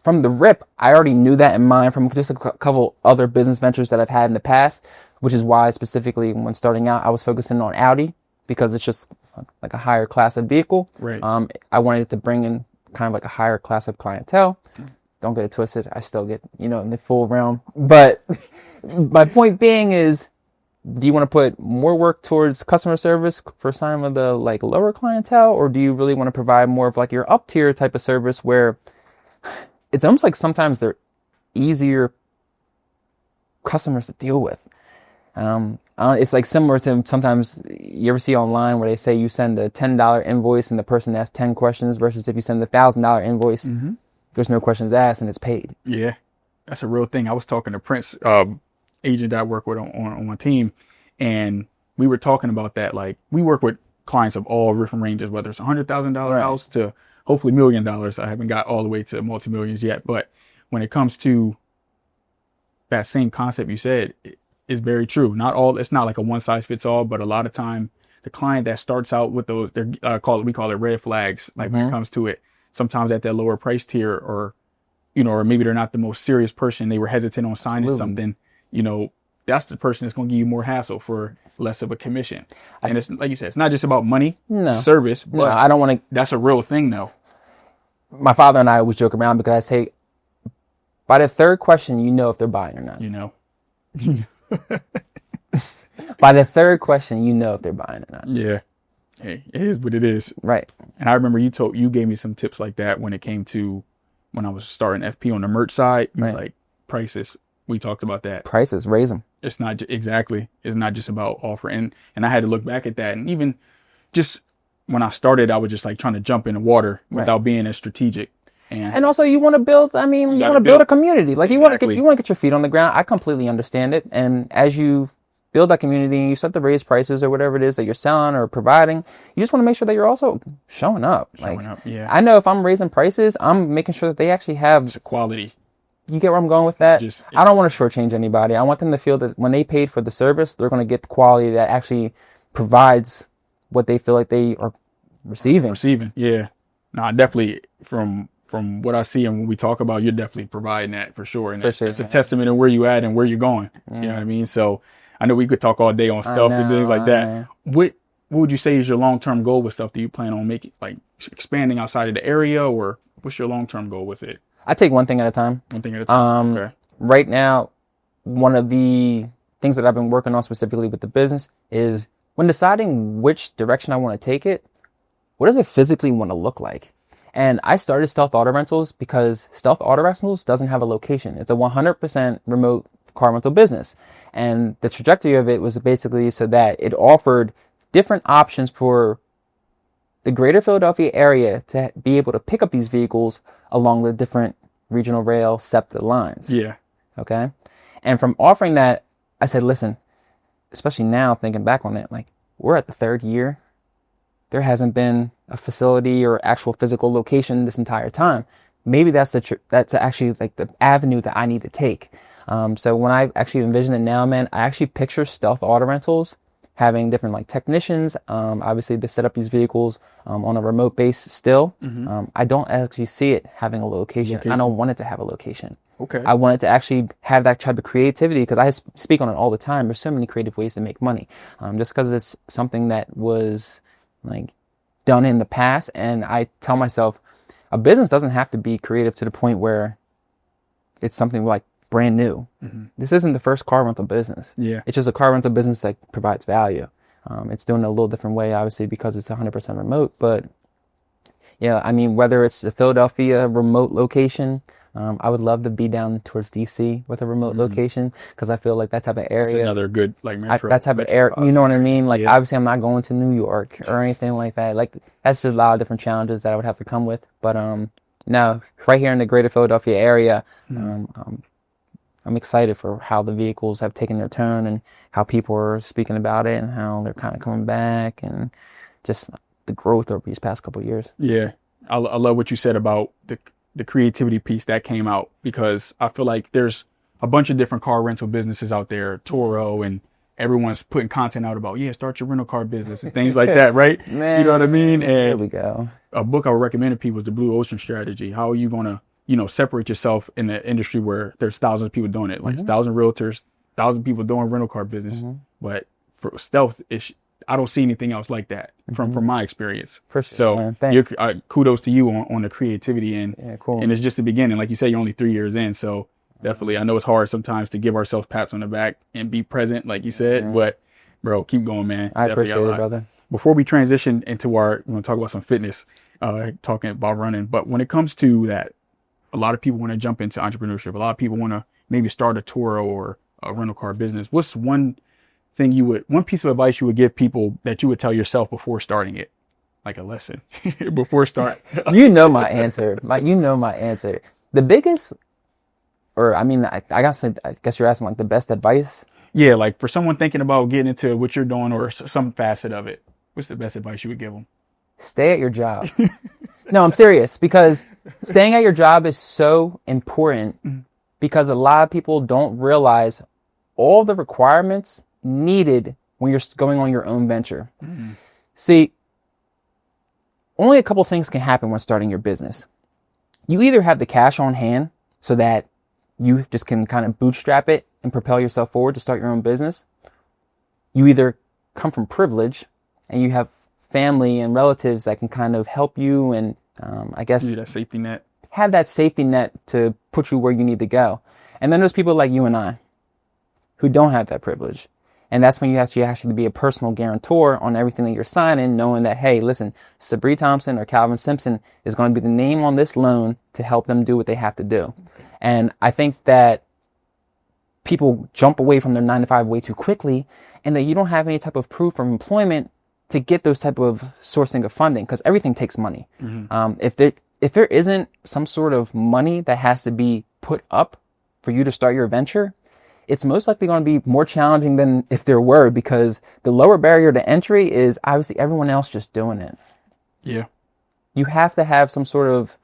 from the rip, I already knew that in mind from just a couple other business ventures that I've had in the past, which is why specifically when starting out, I was focusing on Audi because it's just like a higher class of vehicle. Right. I wanted to bring in kind of like a higher class of clientele. Don't get it twisted. I still get, in the full realm. But my point being is, do you want to put more work towards customer service for some of the like lower clientele, or do you really want to provide more of like your up tier type of service where it's almost like sometimes they're easier customers to deal with? It's like similar to sometimes you ever see online where they say you send a $10 invoice and the person asks 10 questions versus if you send a $1,000 invoice, there's no questions asked and it's paid. Yeah, that's a real thing. I was talking to Prince, agent that I work with on my team, and we were talking about that. Like, we work with clients of all different ranges, whether it's $100,000 house to hopefully $1 million. I haven't got all the way to multi-millions yet, but when it comes to that same concept you said, is very true. It's not like a one size fits all, but a lot of time the client that starts out with those, we call it red flags. Like when it comes to it, sometimes at that lower price tier, or maybe they're not the most serious person. They were hesitant on signing something. That's the person that's going to give you more hassle for less of a commission. And it's like you said, it's not just about money, service, but I don't want to. That's a real thing, though. My father and I always joke around because I say, by the third question, if they're buying or not. By the third question, if they're buying or not. Yeah. Hey, it is what it is. Right. And I remember you gave me some tips like that when it came to when I was starting FP on the merch side, like prices. We talked about that. Prices, raise them. It's not exactly. It's not just about offering. And I had to look back at that. And even just when I started, I was just like trying to jump in the water without being as strategic. And also you want to build, I mean, you want to build a community. Like Exactly. you want to get your feet on the ground. I completely understand it. And as you build that community and you start to raise prices or whatever it is that you're selling or providing, you just want to make sure that you're also showing up. Yeah. I know if I'm raising prices, I'm making sure that they actually have It's quality. You get where I'm going with that? I don't want to shortchange anybody. I want them to feel that when they paid for the service, they're going to get the quality that actually provides what they feel like they are receiving. Yeah. No, definitely from what I see and when we talk about, you're definitely providing that for sure. And it's a testament of where you at and where you're going. Yeah. You know what I mean? So I know we could talk all day on stuff and things like that. What would you say is your long-term goal with stuff? Do you plan on making, like, expanding outside of the area, or what's your long-term goal with it? I take one thing at a time. Okay. Right now, one of the things that I've been working on specifically with the business is when deciding which direction I want to take it, what does it physically want to look like? And I started Stealth Auto Rentals because Stealth Auto Rentals doesn't have a location. It's a 100% remote car rental business. And the trajectory of it was basically so that it offered different options for the greater Philadelphia area to be able to pick up these vehicles along the different regional rail SEPTA lines. Yeah. Okay. And from offering that, I said, listen, especially now thinking back on it, like, we're at the third year. There hasn't been a facility or actual physical location this entire time. Maybe that's that's actually like the avenue that I need to take. So when I actually envision it now, man, I actually picture Stealth Auto Rentals having different like technicians, obviously to set up these vehicles on a remote base still. I don't actually see it having a location. I don't want it to have a location. Okay. I want it to actually have that type of creativity because I speak on it all the time. There's so many creative ways to make money. Just because it's something that was like done in the past. And I tell myself, a business doesn't have to be creative to the point where it's something like brand new. This isn't the first car rental business. Yeah. It's just a car rental business that provides value. It's doing it a little different way, obviously, because it's 100% remote. But yeah, I mean, whether it's a Philadelphia remote location, I would love to be down towards DC with a remote location because I feel like that type of area. That's another good like metro. That type of area, you know what I mean? Like obviously, I'm not going to New York or anything like that. Like that's just a lot of different challenges that I would have to come with. But no, right here in the greater Philadelphia area, I'm excited for how the vehicles have taken their turn and how people are speaking about it and how they're kind of coming back and just the growth over these past couple of years. Yeah, I love what you said about the creativity piece that came out because I feel like there's a bunch of different car rental businesses out there, Toro, and everyone's putting content out about, start your rental car business and things like that, right? Man, you know what I mean? And there we go. A book I would recommend to people is The Blue Ocean Strategy. How are you going to, separate yourself in the industry where there's thousands of people doing it, like 1,000 realtors, 1,000 people doing rental car business. But for Stealth, I don't see anything else like that from my experience. For sure. So kudos to you on the creativity end. Yeah, cool. And it's just the beginning. Like you said, you're only 3 years in. So definitely, I know it's hard sometimes to give ourselves pats on the back and be present, like you said. But bro, keep going, man. I appreciate it, brother. Before we transition into we're going to talk about some fitness, talking about running. But when it comes to that, a lot of people want to jump into entrepreneurship. A lot of people want to maybe start a Toro or a rental car business. What's one piece of advice you would give people that you would tell yourself before starting it? Like a lesson before start. You know my answer. The biggest, or I mean, I guess you're asking like the best advice. Yeah. Like for someone thinking about getting into what you're doing or some facet of it, what's the best advice you would give them? Stay at your job. No, I'm serious because staying at your job is so important because a lot of people don't realize all the requirements needed when you're going on your own venture. See, only a couple things can happen when starting your business. You either have the cash on hand so that you just can kind of bootstrap it and propel yourself forward to start your own business. You either come from privilege and you have family and relatives that can kind of help you and I guess that safety net. Have that safety net to put you where you need to go. And then there's people like you and I who don't have that privilege. And that's when you actually be a personal guarantor on everything that you're signing, knowing that, hey, listen, Sabri Thompson or Kalvin Simpson is going to be the name on this loan to help them do what they have to do. And I think that people jump away from their 9-to-5 way too quickly and that you don't have any type of proof of employment to get those type of sourcing of funding because everything takes money. if there isn't some sort of money that has to be put up for you to start your venture, it's most likely going to be more challenging than if there were, because the lower barrier to entry is obviously everyone else just doing it. Yeah. You have to have some sort of,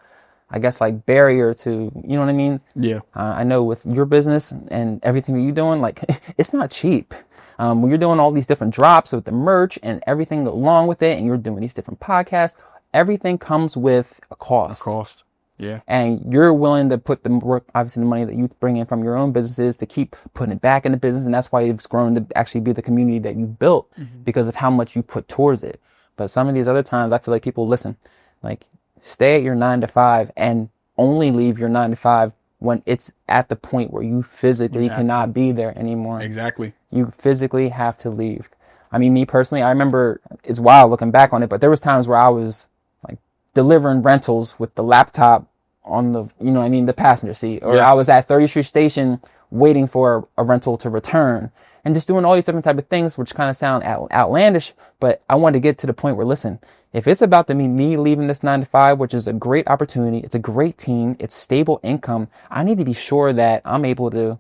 I guess, like barrier to, you know what I mean? Yeah. I know with your business and everything that you're doing, like, it's not cheap. When you're doing all these different drops with the merch and everything along with it, and you're doing these different podcasts, everything comes with a cost. A cost. Yeah. And you're willing to put the work, obviously the money that you bring in from your own businesses, to keep putting it back in the business. And that's why it's grown to actually be the community that you've built, because of how much you put towards it. But some of these other times, I feel like people listen, like, stay at your 9 to 5 and only leave your 9 to 5 when it's at the point where you physically cannot be there anymore. Exactly. You physically have to leave. I mean, me personally, I remember, it's wild looking back on it, but there was times where I was like delivering rentals with the laptop on the, you know what I mean, the passenger seat, or I was at 30th Street Station waiting for a rental to return, and just doing all these different type of things, which kind of sound outlandish, but I wanted to get to the point where, listen, if it's about to be me leaving this 9 to 5, which is a great opportunity, it's a great team, it's stable income, I need to be sure that I'm able to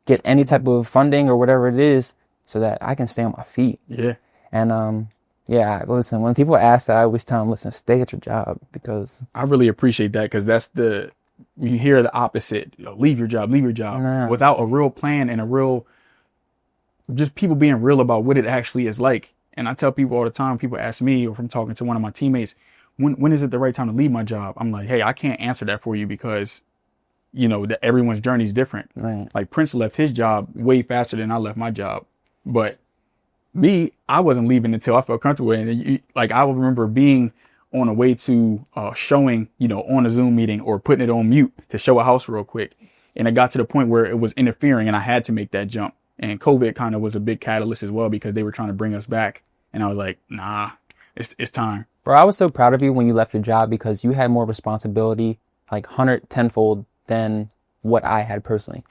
get any type of funding or whatever it is so that I can stay on my feet. Yeah. And, yeah, listen, when people ask that, I always tell them, listen, stay at your job, because I really appreciate that, because that's when you hear the opposite, leave your job, without a real plan and a real, just people being real about what it actually is like. And I tell people all the time, people ask me, or from talking to one of my teammates, when is it the right time to leave my job? I'm like, hey, I can't answer that for you, because, you know, everyone's journey is different. Right. Like Prince left his job way faster than I left my job. But me, I wasn't leaving until I felt comfortable. And I will remember being on a way to showing, you know, on a Zoom meeting, or putting it on mute to show a house real quick. And it got to the point where it was interfering, and I had to make that jump. And COVID kind of was a big catalyst as well, because they were trying to bring us back. And I was like, nah, it's time. Bro, I was so proud of you when you left your job, because you had more responsibility, like 110-fold than what I had personally.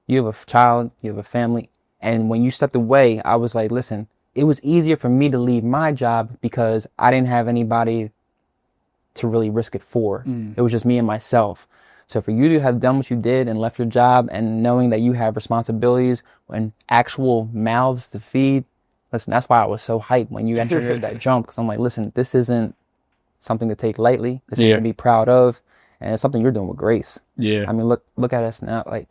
You have a child, you have a family. And when you stepped away, I was like, listen, it was easier for me to leave my job because I didn't have anybody to really risk it for. It was just me and myself. So for you to have done what you did and left your job, and knowing that you have responsibilities and actual mouths to feed, listen, that's why I was so hyped when you entered that jump, because I'm like, listen, this isn't something to take lightly. This is something to be proud of, and it's something you're doing with grace. Yeah. I mean, look at us now. Like,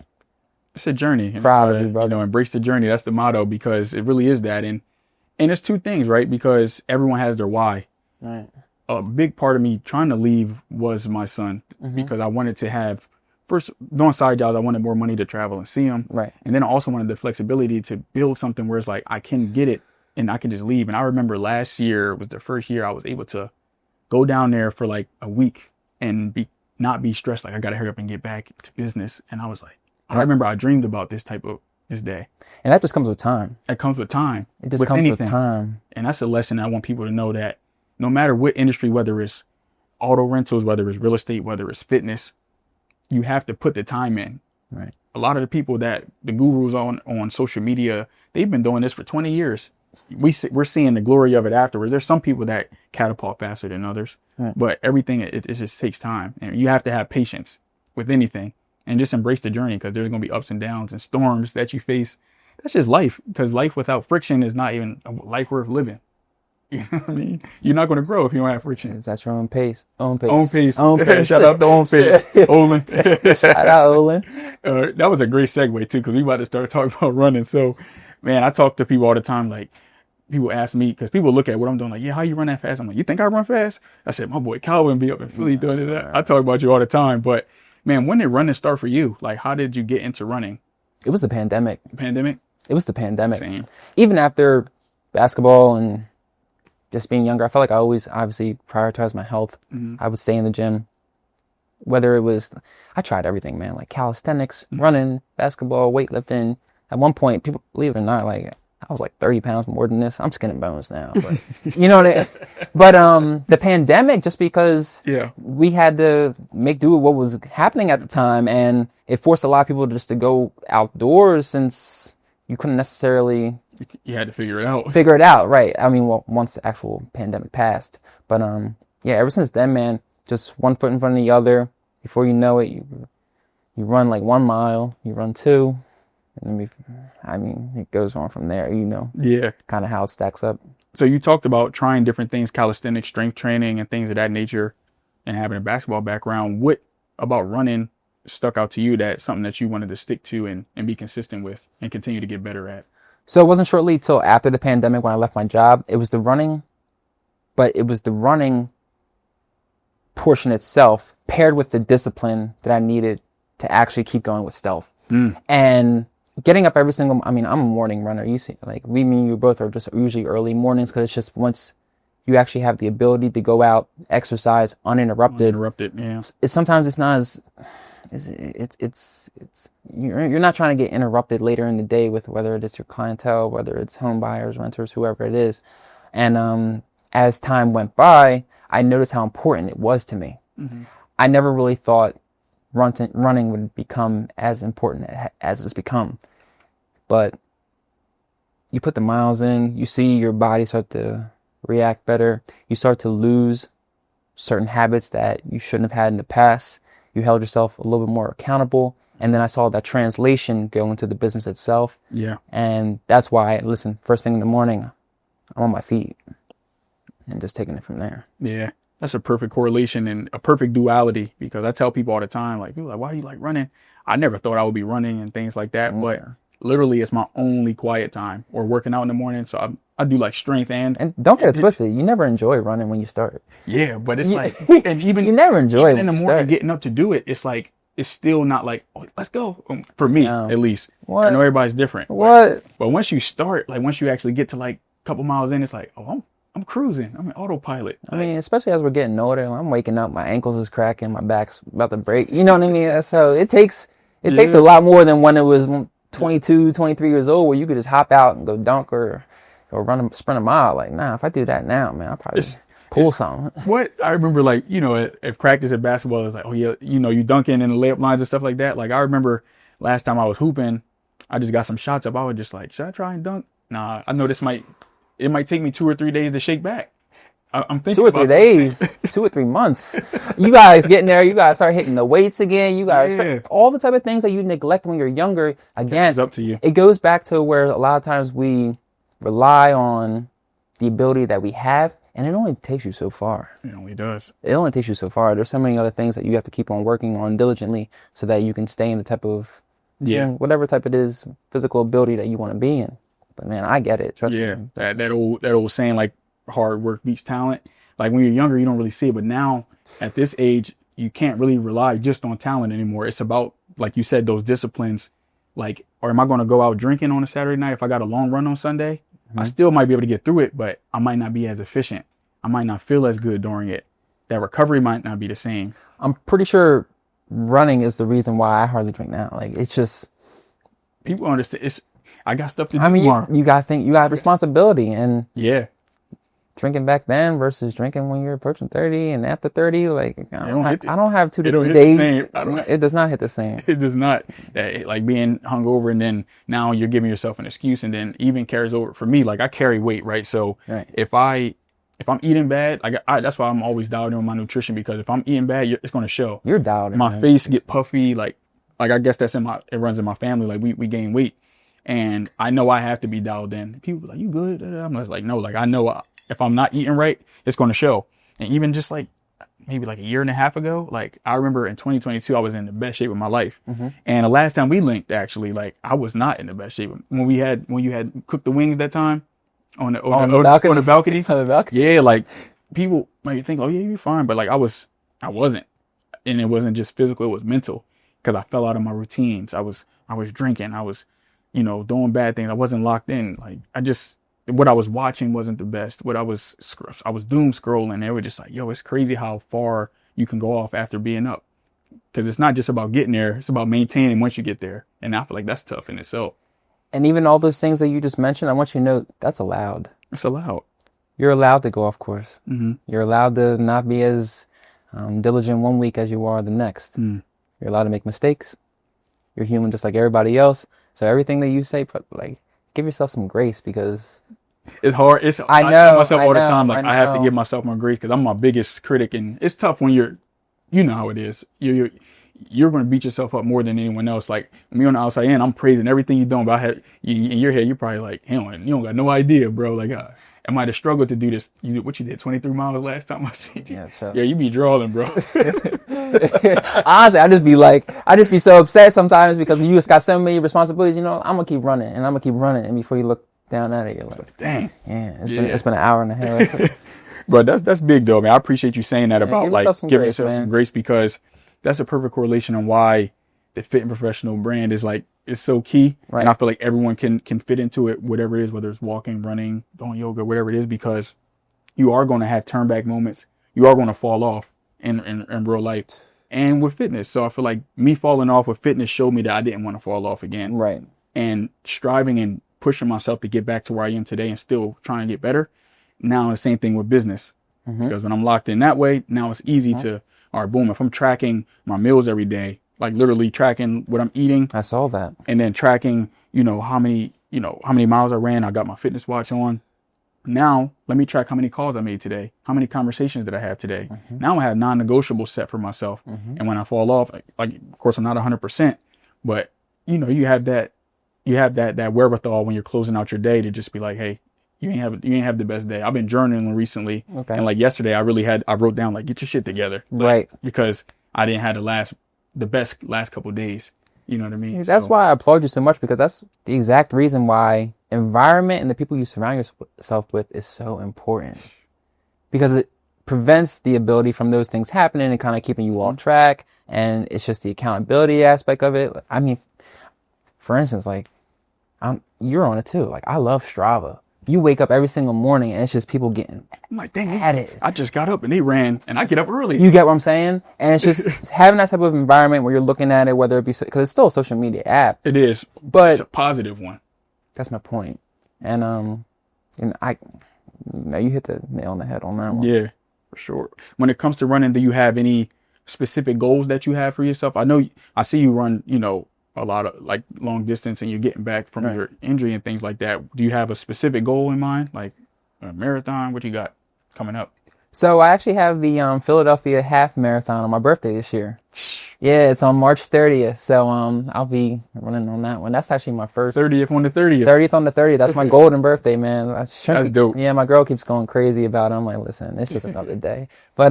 it's a journey. Proud of you, brother. You know, embrace the journey. That's the motto, because it really is that. And it's two things, right? Because everyone has their why. Right. A big part of me trying to leave was my son, because I wanted to have, first, doing side jobs, I wanted more money to travel and see him. Right. And then I also wanted the flexibility to build something where it's like, I can get it and I can just leave. And I remember last year was the first year I was able to go down there for like a week and not be stressed. Like, I got to hurry up and get back to business. And I was like, I remember I dreamed about this day. And that just comes with time. It comes with time. It just comes with time. And that's a lesson I want people to know, that no matter what industry, whether it's auto rentals, whether it's real estate, whether it's fitness, you have to put the time in. Right. A lot of the people that the gurus on social media, they've been doing this for 20 years. We're seeing the glory of it afterwards. There's some people that catapult faster than others, but everything, it just takes time. And you have to have patience with anything, and just embrace the journey, because there's going to be ups and downs and storms that you face. That's just life, because life without friction is not even a life worth living. You know what I mean? You're not going to grow if you don't have friction. It's at your own pace. Own pace. Own pace. Shout out to Own Pace. Olin. Shout out, Olin. That was a great segue, too, because we about to start talking about running. So, man, I talk to people all the time. Like, people ask me, because people look at what I'm doing, like, yeah, how you run that fast? I'm like, you think I run fast? I said, my boy Kalvin be up in Philly doing that. I talk about you all the time. But, man, when did running start for you? Like, how did you get into running? It was the pandemic. Pandemic? It was the pandemic. Same. Even after basketball and just being younger, I felt like I always obviously prioritized my health. I would stay in the gym. Whether it was, I tried everything, man, like calisthenics, running, basketball, weightlifting. At one point, people, believe it or not, like, I was like 30 pounds more than this. I'm skin and bones now, but you know what I mean? But the pandemic, just because we had to make do with what was happening at the time, and it forced a lot of people just to go outdoors, since you couldn't necessarily... You had to figure it out. Right. I mean, well, once the actual pandemic passed. But yeah, ever since then, man, just one foot in front of the other. Before you know it, you run like 1 mile, you run 2, and then it goes on from there, Yeah. kind of how it stacks up. So you talked about trying different things, calisthenics, strength training, and things of that nature, and having a basketball background. What about running stuck out to you that's something that you wanted to stick to and be consistent with and continue to get better at? So it wasn't shortly till after the pandemic when I left my job. It was the running, but it was the running portion itself paired with the discipline that I needed to actually keep going with stealth. And getting up every single, I'm a morning runner. You see, like me and you both are just usually early mornings because it's just once you actually have the ability to go out, exercise uninterrupted. Yeah. Sometimes it's not as, you're not trying to get interrupted later in the day with whether it is your clientele, whether it's home buyers, renters, whoever it is. And as time went by, I noticed how important it was to me. I never really thought running would become as important as it's become. But you put the miles in, you see your body start to react better. You start to lose certain habits that you shouldn't have had in the past. You held yourself a little bit more accountable. And then I saw that translation go into the business itself. Yeah. And that's why, listen, first thing in the morning, I'm on my feet and just taking it from there. Yeah. That's a perfect correlation and a perfect duality, because I tell people all the time, like, people are like, why do you like running? I never thought I would be running and things like that. But literally it's my only quiet time, or working out in the morning. So I do like strength and don't get it twisted. You never enjoy running when you start. Yeah, but it's like, and even you never enjoy even in the morning getting up to do it. It's like, it's still not like, oh, let's go. For me, at least. What? I know everybody's different. What? But once you start, like once you actually get to like a couple miles in, it's like, oh, I'm cruising. I'm an autopilot. I mean, especially as we're getting older, I'm waking up, my ankles is cracking, my back's about to break. You know what I mean? So it takes a lot more than when it was 22, 23 years old, where you could just hop out and go dunk or sprint a mile. Like, nah, if I do that now, man, I'll probably pull something. What I remember, like, if practice at basketball is like, oh yeah, you dunking in the layup lines and stuff like that. Like, I remember last time I was hooping, I just got some shots up. I was just like, should I try and dunk? Nah, I know it might take me 2 or 3 days to shake back. I'm thinking 2 or 3 days, 2 or 3 months. You guys getting there. You guys start hitting the weights again. You guys, all the type of things that you neglect when you're younger. Again, it's up to you. It goes back to where a lot of times we rely on the ability that we have, and it only takes you so far. It only does. It only takes you so far. There's so many other things that you have to keep on working on diligently so that you can stay in the type of, whatever type it is, physical ability that you want to be in. But man, I get it. Trust me. That old saying, like, hard work beats talent. Like, when you're younger, you don't really see it, but now at this age, you can't really rely just on talent anymore. It's about, like you said, those disciplines. Like, or am I going to go out drinking on a Saturday night if I got a long run on Sunday? I still might be able to get through it, but I might not be as efficient. I might not feel as good during it. That recovery might not be the same. I'm pretty sure running is the reason why I hardly drink now. Like, it's just, people understand. I got stuff to do. I mean, you got to think, you got responsibility, and drinking back then versus drinking when you're approaching 30 and after 30, like, I don't have 2 to 3 days. It does not hit the same. It does not. Like, being hungover, and then now you're giving yourself an excuse, and then even carries over. For me, like, I carry weight, right? So if I'm eating bad, like, that's why I'm always dialed in on my nutrition, because if I'm eating bad, it's going to show. You're dialed in. My face get puffy, like I guess that's it runs in my family. Like, we gain weight, and I know I have to be dialed in. People are like, you good? I'm just like, no, like, I know if I'm not eating right, it's going to show. And even just like maybe like a year and a half ago, like, I remember in 2022, I was in the best shape of my life. And the last time we linked, actually, like, I was not in the best shape. When you had cooked the wings that time on the balcony. Yeah, like, people might think, oh yeah, you're fine, but like, I wasn't. And it wasn't just physical, it was mental, because I fell out of my routines. I was drinking, I was, doing bad things. I wasn't locked in. Like, what I was watching wasn't the best. I was doom scrolling. They were just like, yo, it's crazy how far you can go off after being up. Because it's not just about getting there. It's about maintaining once you get there. And I feel like that's tough in itself. And even all those things that you just mentioned, I want you to know that's allowed. It's allowed. You're allowed to go off course. You're allowed to not be as diligent one week as you are the next. You're allowed to make mistakes. You're human just like everybody else. So everything that you say, like, give yourself some grace, because It's hard. I I tell know, myself I all the know, time, like I I have to know. give myself more grace because I'm my biggest critic, and it's tough when you know how it is. You're going to beat yourself up more than anyone else. Like me on the outside in, I'm praising everything you're doing, but in your head, you're probably like, hell, you don't got no idea, bro. Like, I might have struggled to do this. What you did, 23 miles last time I seen you. Yeah, sure. Yeah, you be drawing, bro. Honestly, I just be so upset sometimes because you just got so many responsibilities. You know, I'm gonna keep running and I'm gonna keep running, and before you look down at it, you're like, dang. Yeah, it's been an hour and a half. But that's big though, man. I appreciate you saying that about give like yourself some giving grace, yourself man. some grace because that's a perfect correlation on why the fit and professional brand is so key. Right. And I feel like everyone can fit into it, whatever it is, whether it's walking, running, doing yoga, whatever it is, because you are going to have turn back moments. You are going to fall off in real life and with fitness. So I feel like me falling off with fitness showed me that I didn't want to fall off again. Right. And striving and pushing myself to get back to where I am today and still trying to get better. Now the same thing with business. Because when I'm locked in that way, now it's easy to, all right, boom, if I'm tracking my meals every day, like literally tracking what I'm eating. I saw that. And then tracking, how many miles I ran. I got my fitness watch on. Now let me track how many calls I made today. How many conversations did I have today? Now I have non-negotiables set for myself. And when I fall off, like of course I'm not 100%, but you have that wherewithal when you're closing out your day to just be like, hey, you ain't have the best day. I've been journaling recently. Okay. And like yesterday I wrote down like, get your shit together. Right. Because I didn't have the best last couple of days. You know what I mean? That's why I applaud you so much, because that's the exact reason why environment and the people you surround yourself with is so important, because it prevents the ability from those things happening and kind of keeping you off track. And it's just the accountability aspect of it. I mean, for instance, like you're on it too. Like I love Strava. You wake up every single morning and it's just people getting I'm like, dang, at it. I just got up and they ran and I get up early. You get what I'm saying? And it's just it's having that type of environment where you're looking at it, whether it be, because it's still a social media app. It is, but it's a positive one. That's my point. And you hit the nail on the head on that one. Yeah, for sure. When it comes to running, do you have any specific goals that you have for yourself? I see you run, a lot of like long distance and you're getting back from your injury and things like that. Do you have a specific goal in mind? Like a marathon? What you got coming up? So I actually have the Philadelphia half marathon on my birthday this year. Yeah, it's on March 30th. So I'll be running on that one. That's actually my first 30th on the 30th. 30th on the 30th. That's my golden birthday, man. That's dope. Yeah, my girl keeps going crazy about it. I'm like, listen, it's just another day. But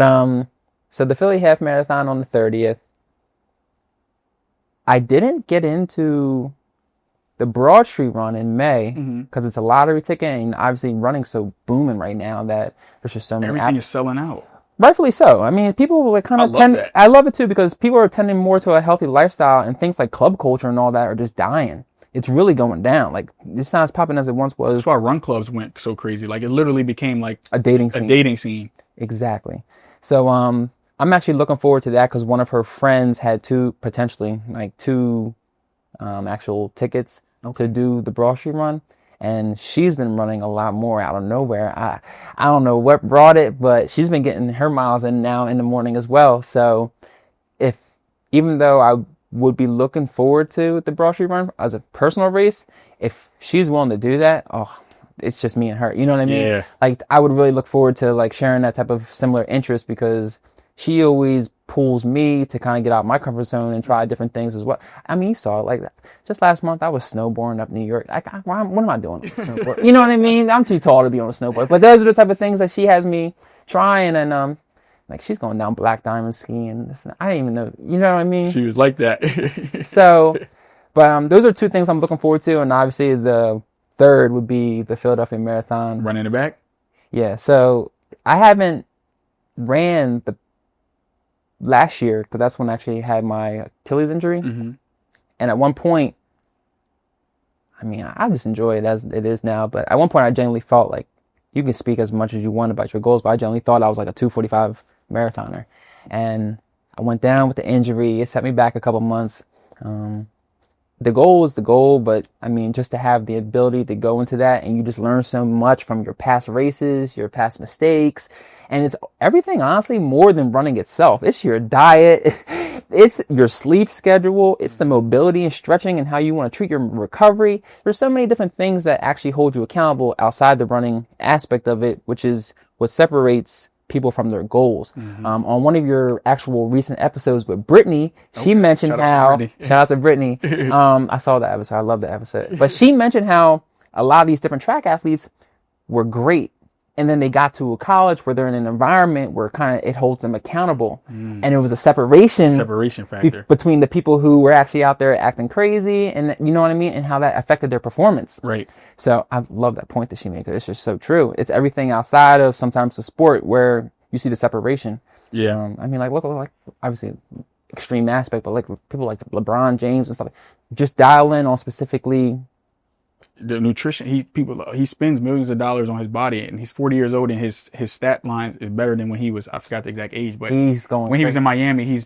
so the Philly half marathon on the 30th. I didn't get into the Broad Street run in May because it's a lottery ticket, and obviously running's so booming right now that there's just so many. Everything is selling out. Rightfully so. I mean, people like kind of that. I love it too, because people are tending more to a healthy lifestyle, and things like club culture and all that are just dying. It's really going down. Like it's not as popping as it once was. That's why run clubs went so crazy. Like it literally became like a dating scene. Exactly. So I'm actually looking forward to that because one of her friends had two actual tickets to do the Broad Street run, and she's been running a lot more out of nowhere. I don't know what brought it, but she's been getting her miles in now in the morning as well. So even though I would be looking forward to the Broad Street run as a personal race, if she's willing to do that, it's just me and her. You know what I mean? Yeah. Like I would really look forward to like sharing that type of similar interest, because she always pulls me to kind of get out of my comfort zone and try different things as well. I mean, you saw it. Like just last month, I was snowboarding up New York. Like, what am I doing on a snowboard? You know what I mean? I'm too tall to be on a snowboard. But those are the type of things that she has me trying. And like she's going down Black Diamond skiing. I didn't even know. You know what I mean? She was like that. So, but those are two things I'm looking forward to. And obviously the third would be the Philadelphia Marathon. Running it back? Yeah. So I haven't ran the last year, because that's when I actually had my Achilles injury. And at one point, I mean, I just enjoy it as it is now, but at one point I genuinely felt like, you can speak as much as you want about your goals, but I genuinely thought I was like a 2:45 marathoner. And I went down with the injury. It set me back a couple months. The goal was the goal, but I mean, just to have the ability to go into that and you just learn so much from your past races, your past mistakes, and it's everything, honestly, more than running itself. It's your diet, It's your sleep schedule. It's the mobility and stretching and how you want to treat your recovery. There's so many different things that actually hold you accountable outside the running aspect of it, which is what separates people from their goals. On one of your actual recent episodes with Brittany, she mentioned shout out to Brittany. I saw that episode. I love that episode. But she mentioned how a lot of these different track athletes were great. And then they got to a college where they're in an environment where kind of it holds them accountable. And it was a separation factor between the people who were actually out there acting crazy and you know what I mean? And how that affected their performance. Right. So I love that point that she made because it's just so true. It's everything outside of sometimes the sport where you see the separation. Yeah. I mean, look, obviously extreme aspect, but like people like LeBron James and stuff, just dial in on specifically the nutrition. He spends millions of dollars on his body, and he's 40 years old, and his stat line is better than when he was. I forgot the exact age, but he's going when he was in Miami.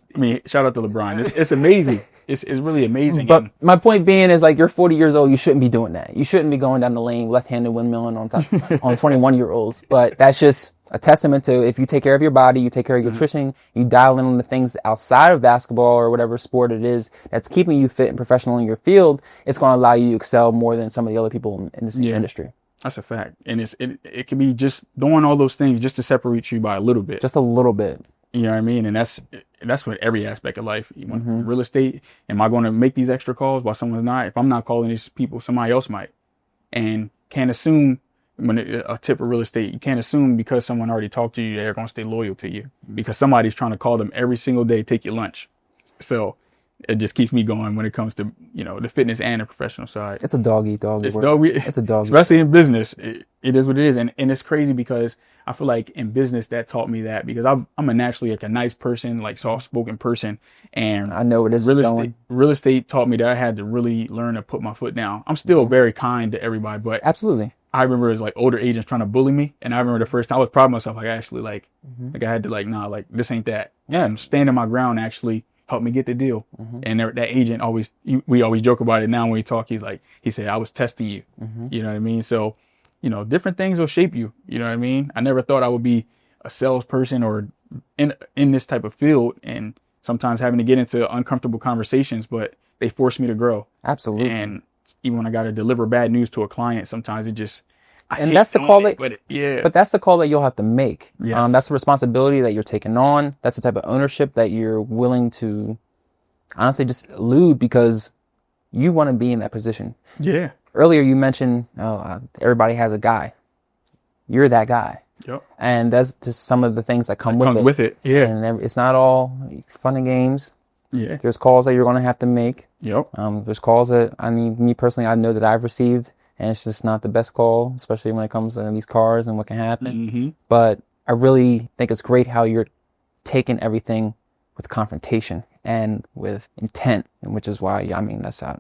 Shout out to LeBron. It's amazing. It's really amazing. But my point being is, like, you're 40 years old. You shouldn't be doing that. You shouldn't be going down the lane left-handed windmilling on 21-year-olds. But that's just a testament to if you take care of your body, you take care of your nutrition, you dial in on the things outside of basketball or whatever sport it is that's keeping you fit and professional in your field, it's going to allow you to excel more than some of the other people in this industry. That's a fact. And it can be just doing all those things just to separate you by a little bit. Just a little bit. You know what I mean? And that's with every aspect of life. Real estate, am I going to make these extra calls while someone's not? If I'm not calling these people, somebody else might. And can't assume a tip of real estate, you can't assume because someone already talked to you, they're going to stay loyal to you because somebody's trying to call them every single day, take your lunch. So it just keeps me going when it comes to, the fitness and the professional side. It's a dog eat dog. It's a dog. Especially in business. It is what it is. And it's crazy because I feel like in business that taught me that because I'm a naturally like a nice person, like soft-spoken person. And I know where this is going. Real estate taught me that I had to really learn to put my foot down. I'm still very kind to everybody, but absolutely. I remember it was like older agents trying to bully me. And I remember the first time I was proud of myself. Like I actually like I had to nah, like this ain't that. Yeah. And standing my ground actually helped me get the deal. And that agent we always joke about it now when we talk. He said, I was testing you. You know what I mean? So, different things will shape you. You know what I mean? I never thought I would be a salesperson or in this type of field and sometimes having to get into uncomfortable conversations, but they forced me to grow. Absolutely. And even when I got to deliver bad news to a client, sometimes it just, and that's the call but that's the call that you'll have to make. Yes. That's the responsibility that you're taking on. That's the type of ownership that you're willing to honestly just elude because you want to be in that position. Yeah. Earlier you mentioned, everybody has a guy. You're that guy. Yep. And that's just some of the things that come with it. Yeah. And it's not all fun and games. Yeah. There's calls that you're going to have to make. Yep. There's calls that, me personally, I know that I've received, and it's just not the best call, especially when it comes to these cars and what can happen. But I really think it's great how you're taking everything with confrontation and with intent, and which is why, that's how.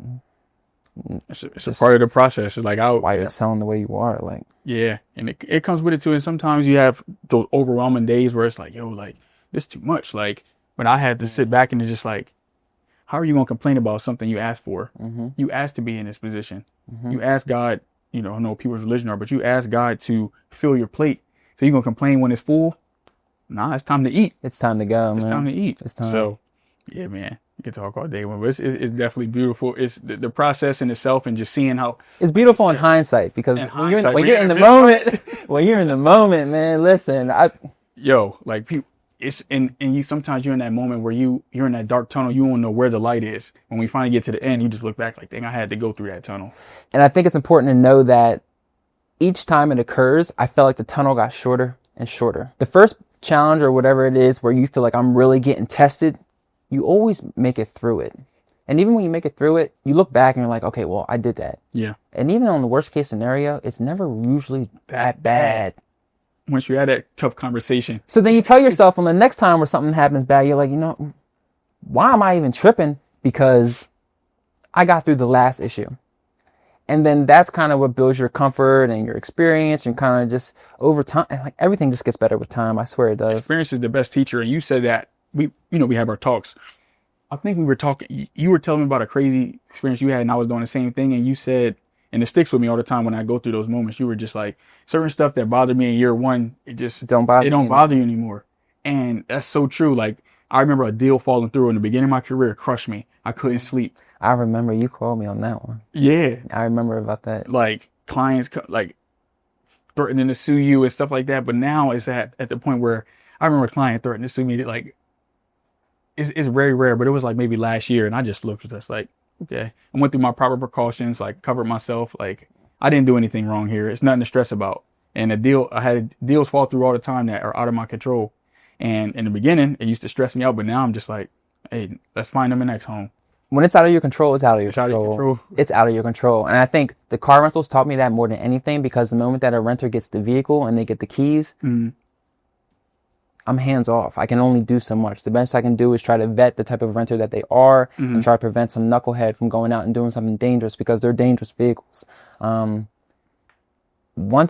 It's a part of the process. It's like why you're selling the way you are, like. Yeah, and it comes with it too. And sometimes you have those overwhelming days where it's like, this is too much. Like, but I had to sit back and it's just like, how are you going to complain about something you asked for? You asked to be in this position. You asked God, I don't know what people's religion are, but you asked God to fill your plate. So you're going to complain when it's full? Nah, it's time to eat. It's time to go, It's time to eat. It's time. So, yeah, man, you can talk all day, but it's definitely beautiful. It's the process in itself and just seeing how. It's beautiful in hindsight because when you're in the moment, when you're in the moment, man, listen. Like people. And you sometimes you're in that moment where you're in that dark tunnel, you don't know where the light is. When we finally get to the end, you just look back like, dang, I had to go through that tunnel. And I think it's important to know that each time it occurs, I felt like the tunnel got shorter and shorter. The first challenge or whatever it is where you feel like I'm really getting tested, you always make it through it. And even when you make it through it, you look back and you're like, okay, well, I did that. Yeah. And even on the worst case scenario, it's never usually that bad. Once you had that tough conversation. So then you tell yourself on the next time where something happens bad, you're like, why am I even tripping? Because I got through the last issue. And then that's kind of what builds your comfort and your experience and kind of just over time, like everything just gets better with time. I swear it does. Experience is the best teacher. And you said that we have our talks. I think we were talking, you were telling me about a crazy experience you had and I was doing the same thing. And you said, and it sticks with me all the time when I go through those moments. You were just like, certain stuff that bothered me in year one, it just don't bother you anymore. And that's so true. Like I remember a deal falling through in the beginning of my career crushed me. I couldn't sleep. I remember you called me on that one. Yeah. I remember about that. Like clients like threatening to sue you and stuff like that. But now it's at the point where I remember a client threatening to sue me. Like it's very rare, but it was like maybe last year. And I just looked at this like, okay. I went through my proper precautions, like covered myself. Like I didn't do anything wrong here. It's nothing to stress about. And I had deals fall through all the time that are out of my control. And in the beginning, it used to stress me out. But now I'm just like, hey, let's find them a next home. When it's out of your control, it's out of your control. Out of your control. It's out of your control. And I think the car rentals taught me that more than anything, because the moment that a renter gets the vehicle and they get the keys, I'm hands off. I can only do so much. The best I can do is try to vet the type of renter that they are and try to prevent some knucklehead from going out and doing something dangerous, because they're dangerous vehicles. Once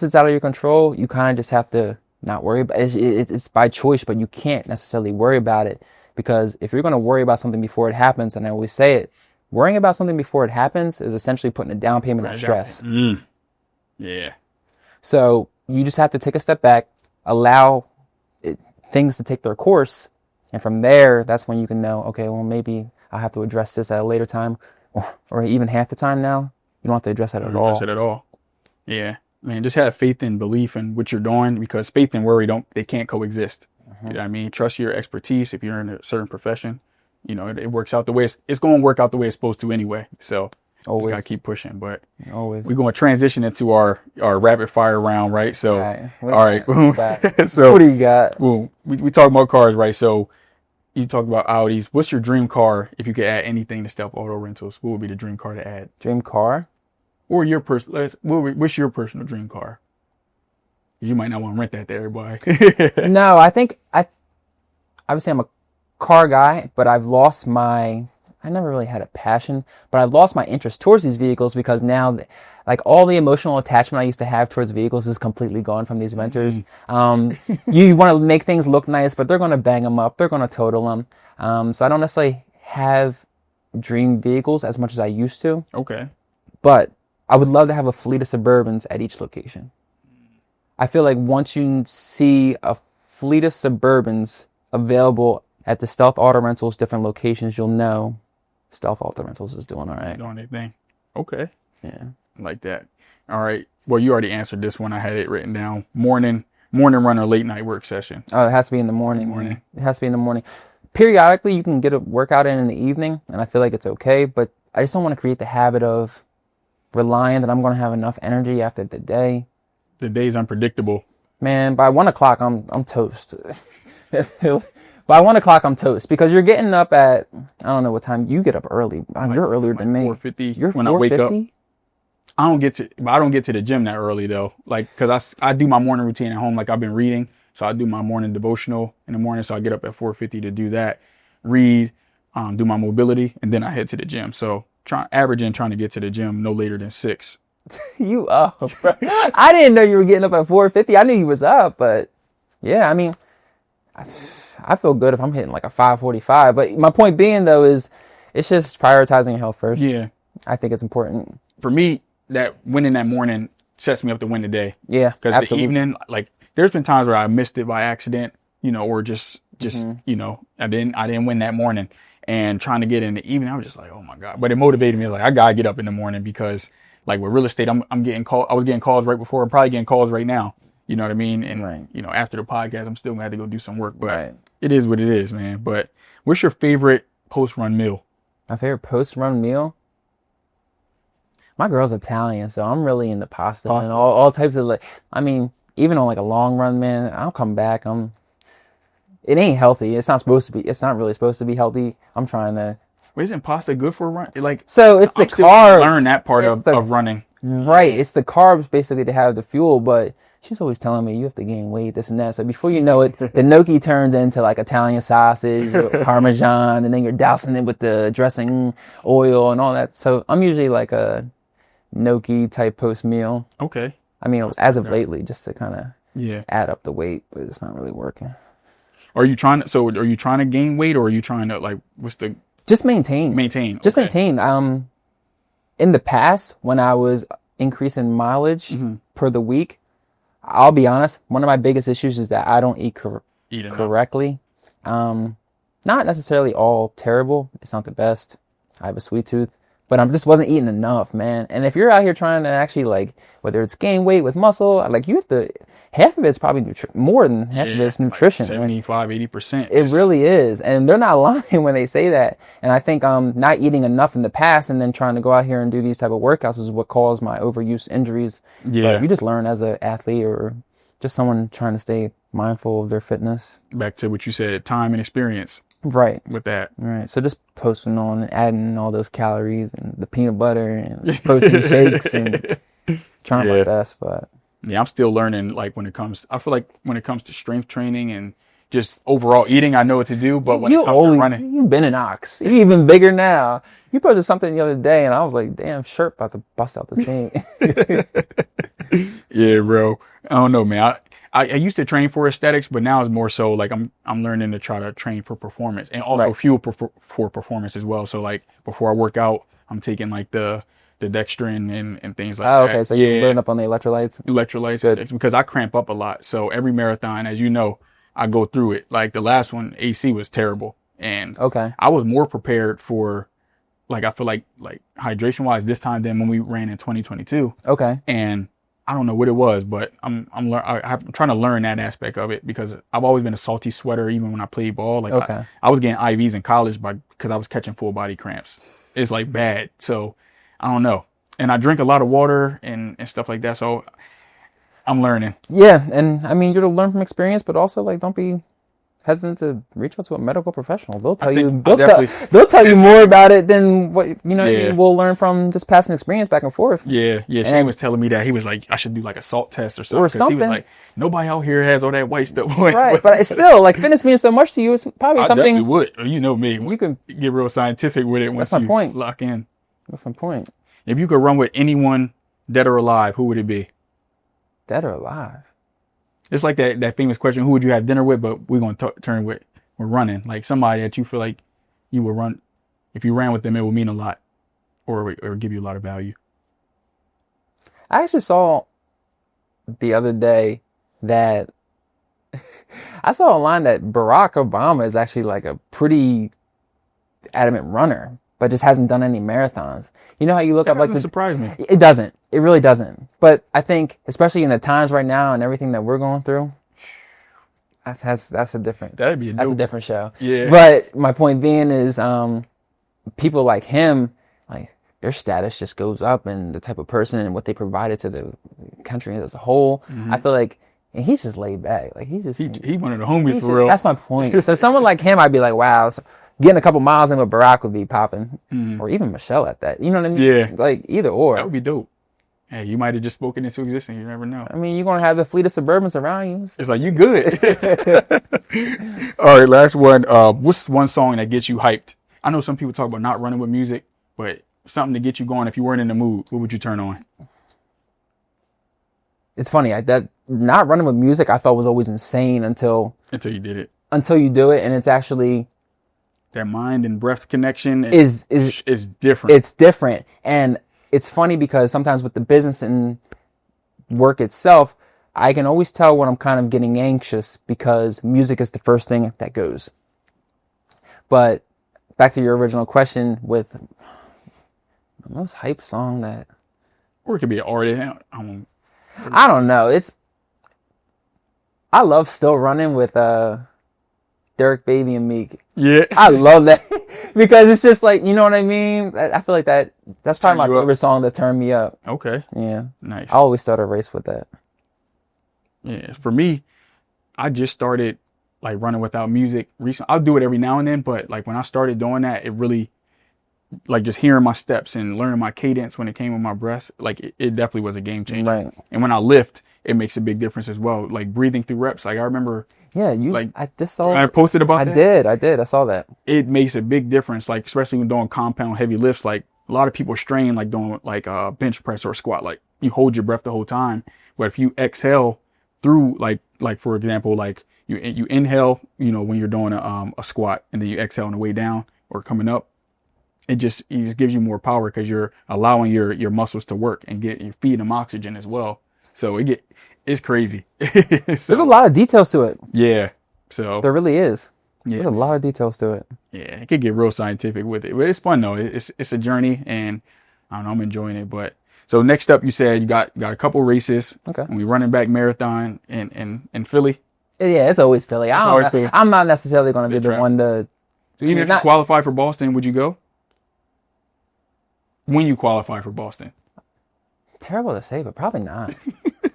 it's out of your control, you kind of just have to not worry about it. It's by choice, but you can't necessarily worry about it. Because if you're going to worry about something before it happens, and I always say it, worrying about something before it happens is essentially putting a down payment on stress. Yeah. So you just have to take a step back, allow things to take their course. And from there, that's when you can know, okay, well, maybe I'll have to address this at a later time, or even half the time now. You don't have to address it at all. Address it at all. Yeah. Man, just have faith and belief in what you're doing, because faith and worry they can't coexist. You know what I mean? Trust your expertise. If you're in a certain profession, you know, it works out the way it's going to work out the way it's supposed to anyway. So always got to keep pushing, but always we're going to transition into our rapid fire round, right? So, all right. So what do you got? Boom. We talk about cars, right? So you talked about Audis. What's your dream car? If you could add anything to Stealth Auto Rentals, what would be the dream car to add? Dream car? Or your what's your personal dream car? You might not want to rent that to everybody. No, I think I would say I'm a car guy, but I never really had a passion, but I've lost my interest towards these vehicles, because now, like, all the emotional attachment I used to have towards vehicles is completely gone from these renters. You want to make things look nice, but they're going to bang them up. They're going to total them. So I don't necessarily have dream vehicles as much as I used to. Okay. But I would love to have a fleet of Suburbans at each location. I feel like once you see a fleet of Suburbans available at the Stealth Auto Rentals different locations, you'll know Stealth Auto Rentals is doing all right. Doing their thing. Okay. Yeah. Like that. All right. Well, you already answered this one. I had it written down. Morning run or late night work session. Oh, it has to be in the morning. It has to be in the morning. Periodically, you can get a workout in the evening, and I feel like it's okay, but I just don't want to create the habit of relying that I'm going to have enough energy after the day. The day's unpredictable. Man, by 1 o'clock, I'm toast. By 1 o'clock, I'm toast, because you're getting up at, I don't know what time you get up early. You're earlier than me. 4:50. You're when 4:50? I wake up. I don't get to the gym that early though. Like, cause I do my morning routine at home. Like, I've been reading. So I do my morning devotional in the morning. So I get up at 4:50 to do that, read, do my mobility, and then I head to the gym. So trying to get to the gym no later than 6. You up, bro. I didn't know you were getting up at 4:50. I knew you was up, but yeah, I mean, I feel good if I'm hitting like a 5:45. But my point being though is, it's just prioritizing your health first. Yeah, I think it's important. For me, that winning that morning sets me up to win the day. Yeah, because the evening, like, there's been times where I missed it by accident, you know, or just you know, I didn't win that morning. And trying to get in the evening, I was just like, oh my God. But it motivated me. Like, I gotta get up in the morning, because like with real estate, I'm getting called. I was getting calls right before. I'm probably getting calls right now. You know what I mean? And you know, after the podcast, I'm still gonna have to go do some work. But it is what it is, man. But what's your favorite post-run meal? My favorite post-run meal? My girl's Italian, so I'm really into pasta and all types of, like, I mean, even on like a long run, man, I'll come back. It ain't healthy. It's not really supposed to be healthy. I'm trying to. Wait, isn't pasta good for run? Like, so it's the carbs. Learn that part of running. Right. It's the carbs basically to have the fuel, but she's always telling me you have to gain weight, this and that. So before you know it, the gnocchi turns into like Italian sausage, Parmesan, and then you're dousing it with the dressing, oil, and all that. So I'm usually like a gnocchi type post meal. Okay. I mean, as of lately, just to kind of add up the weight, but it's not really working. Are you trying to gain weight, or are you trying to, like, what's the? Just maintain. Just maintain. In the past, when I was increasing mileage per the week, I'll be honest, one of my biggest issues is that I don't eat correctly. not necessarily all terrible. It's not the best. I have a sweet tooth, but I just wasn't eating enough, man. And if you're out here trying to actually like, whether it's gain weight with muscle, like you have to, half of it's probably more than half of it's nutrition. Like 75, 80%. It really is. And they're not lying when they say that. And I think not eating enough in the past and then trying to go out here and do these type of workouts is what caused my overuse injuries. Yeah. But you just learn as an athlete or just someone trying to stay mindful of their fitness. Back to what you said, time and experience. Right. With that. Right. So just posting on and adding all those calories and the peanut butter and protein shakes and trying my best. But yeah, I'm still learning. Like I feel like when it comes to strength training and just overall eating, I know what to do. But when it comes to running, you've been an ox. You're even bigger now. You posted something the other day, and I was like, "Damn, shirt about to bust out the seam." Yeah, bro. I don't know, man. I used to train for aesthetics, but now it's more so like I'm learning to try to train for performance and also fuel for performance as well. So like before I work out, I'm taking like the dextrin and things like that. Oh, okay. So you're loading up on the electrolytes? Electrolytes. Good. Because I cramp up a lot. So every marathon, as you know, I go through it. Like the last one, AC was terrible. And I was more prepared for, like, I feel like hydration wise this time than when we ran in 2022. Okay. And I don't know what it was, but I'm trying to learn that aspect of it because I've always been a salty sweater even when I played ball. Like I was getting IVs in college because I was catching full body cramps. It's like bad. So I don't know. And I drink a lot of water and stuff like that. So I'm learning. Yeah. And I mean, you're to learn from experience, but also like, don't be hesitant to reach out to a medical professional. They'll tell you more about it than what, you know what I mean? We'll learn from just passing experience back and forth. Yeah. Shane was telling me that he was like, I should do like a salt test or something. Because he was like, nobody out here has all that white stuff. Right. But it's still like fitness means so much to you. It's probably something. I definitely would. You know me. You can get real scientific with it once you lock in. That's my point. If you could run with anyone, dead or alive, who would it be? Dead or alive? It's like that famous question, who would you have dinner with? But we're going to turn with, we're running. Like somebody that you feel like you would run, if you ran with them, it would mean a lot or give you a lot of value. I actually saw the other day that I saw a line that Barack Obama is actually like a pretty adamant runner, but just hasn't done any marathons. You know how you look up like doesn't surprise me. It doesn't. It really doesn't. But I think, especially in the times right now and everything that we're going through, that's a different. That'd be a different show. Yeah. But my point being is, people like him, like their status just goes up, and the type of person and what they provided to the country as a whole. I feel like. And he's just laid back. Like he's just he one of the homies for real. That's my point. So someone like him, I'd be like, wow. So getting a couple miles in with Barack would be popping, or even Michelle at that. You know what I mean? Yeah. Like either or. That would be dope. Hey, you might have just spoken into existence. You never know. I mean, you're gonna have the fleet of Suburbans around you. It's like you good. All right, last one. What's one song that gets you hyped? I know some people talk about not running with music, but something to get you going. If you weren't in the mood, what would you turn on? It's funny that not running with music I thought was always insane until you did it. Until you do it, and it's actually that mind and breath connection is different. It's different, and it's funny because sometimes with the business and work itself, I can always tell when I'm kind of getting anxious because music is the first thing that goes. But back to your original question with the most hype song that, or it could be an artist. I don't know. I love Still Running with Derek Baby and Meek. Yeah. I love that because it's just like, you know what I mean? I feel like that's probably my favorite song that turned me up. Okay. Yeah. Nice. I always start a race with that. Yeah. For me, I just started like running without music recently. I'll do it every now and then, but like when I started doing that, it really, like just hearing my steps and learning my cadence when it came with my breath, like it definitely was a game changer. Right. And when I lift, it makes a big difference as well. Like breathing through reps. Like I remember. Yeah, I just saw. I posted about that. I did. I saw that. It makes a big difference. Like especially when doing compound heavy lifts. Like a lot of people strain like doing like a bench press or a squat. Like you hold your breath the whole time. But if you exhale through like for example, like you inhale, when you're doing a squat, and then you exhale on the way down or coming up. It just gives you more power because you're allowing your muscles to work and you're feeding them oxygen as well. So it's crazy. There's a lot of details to it. Yeah. So there really is. Yeah, There's a lot of details to it. yeah, it could get real scientific with it, but it's fun though. It's a journey, and I don't know, I'm enjoying it. But so next up, you said you got a couple races, Okay. and we running back marathon in Philly. Yeah, it's always Philly. always Philly. I'm not necessarily going to be the travel. one to. So even if you qualify for Boston, would you go? When you qualify for Boston? It's terrible to say, but probably not.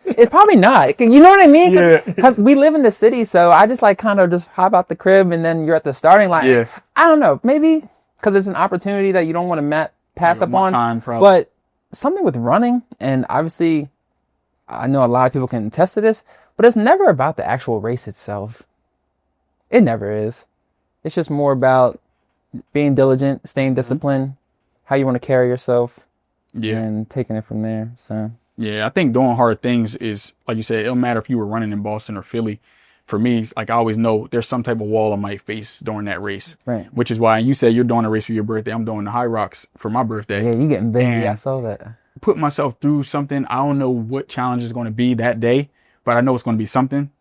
It's probably not. You know what I mean? Yeah. Because we live in the city, so I just like kind of just hop out the crib and then you're at the starting line. Yeah. I don't know. Maybe because it's an opportunity that you don't want to pass up on. Time, but something with running, and obviously I know a lot of people can attest to this, but it's never about the actual race itself. It never is. It's just more about being diligent, staying disciplined, how you want to carry yourself, and taking it from there. So yeah, I think doing hard things is, like you said, it don't matter if you were running in Boston or Philly. For me, like I always know there's some type of wall I might face during that race. Right. Which is why you said you're doing a race for your birthday. I'm doing the High Rocks for my birthday. Yeah, you getting busy. And I saw that. Put myself through something. I don't know what challenge is going to be that day, but I know it's going to be something.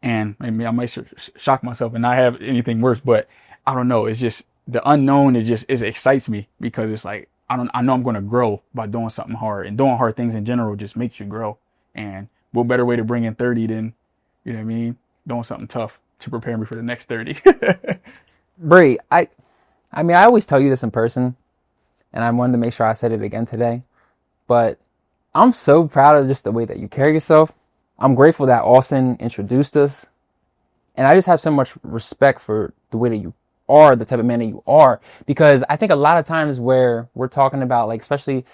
And maybe I might shock myself and not have anything worse, but I don't know. It's just the unknown. It excites me because it's like, I know I'm going to grow by doing something hard, and doing hard things in general just makes you grow. And what better way to bring in 30 than, you know what I mean, doing something tough to prepare me for the next 30. Bree, I mean, I always tell you this in person, and I wanted to make sure I said it again today, but I'm so proud of just the way that you carry yourself. I'm grateful that Austin introduced us, and I just have so much respect for the way that you are, the type of man that you are, because I think a lot of times where we're talking about, like, especially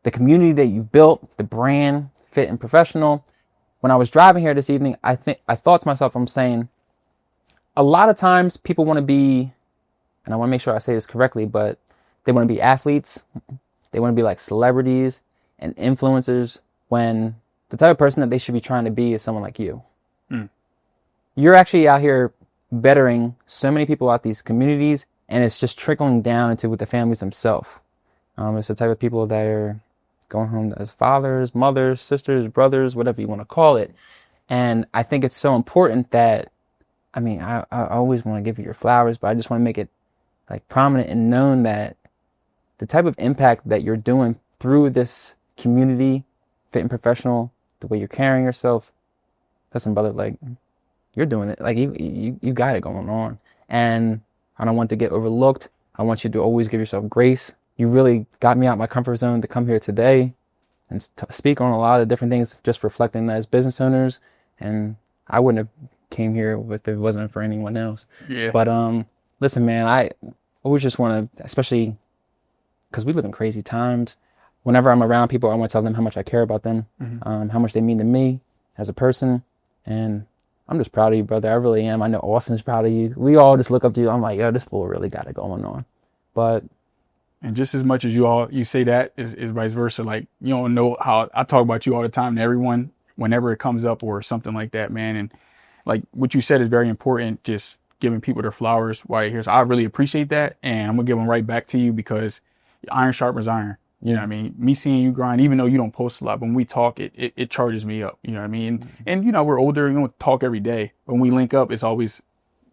the community that you've built, the brand, fit and professional. When I was driving here this evening, I thought to myself, I'm saying, a lot of times people want to be, and I want to make sure I say this correctly, but they want to be athletes. They want to be like celebrities and influencers, when the type of person that they should be trying to be is someone like you. You're actually out here bettering so many people out these communities, and it's just trickling down into with the families themselves. It's the type of people that are going home as fathers, mothers, sisters, brothers, whatever you want to call it. And I think it's so important that, I mean, I always want to give you your flowers, but I just want to make it like prominent and known that the type of impact that you're doing through this community, fit and professional, the way you're carrying yourself, listen, brother, like, you're doing it. Like, you got it going on. And I don't want to get overlooked. I want you to always give yourself grace. You really got me out my comfort zone to come here today and speak on a lot of different things, just reflecting as business owners. And I wouldn't have came here if it wasn't for anyone else. Yeah. But listen, man, I always just want to, especially because we live in crazy times, whenever I'm around people, I want to tell them how much I care about them, how much they mean to me as a person. And I'm just proud of you, brother. I really am. I know Austin's proud of you. We all just look up to you. I'm like, yo, this fool really got it going on. But and just as much as you say that is vice versa. Like, you don't know how I talk about you all the time to everyone whenever it comes up or something like that, man. And like what you said is very important. Just giving people their flowers while you're here. So I really appreciate that. And I'm going to give them right back to you because iron sharpens iron. You know what I mean? Me seeing you grind, even though you don't post a lot, when we talk, it charges me up. You know what I mean? And, you know, we're older, we don't talk every day. When we link up, it's always,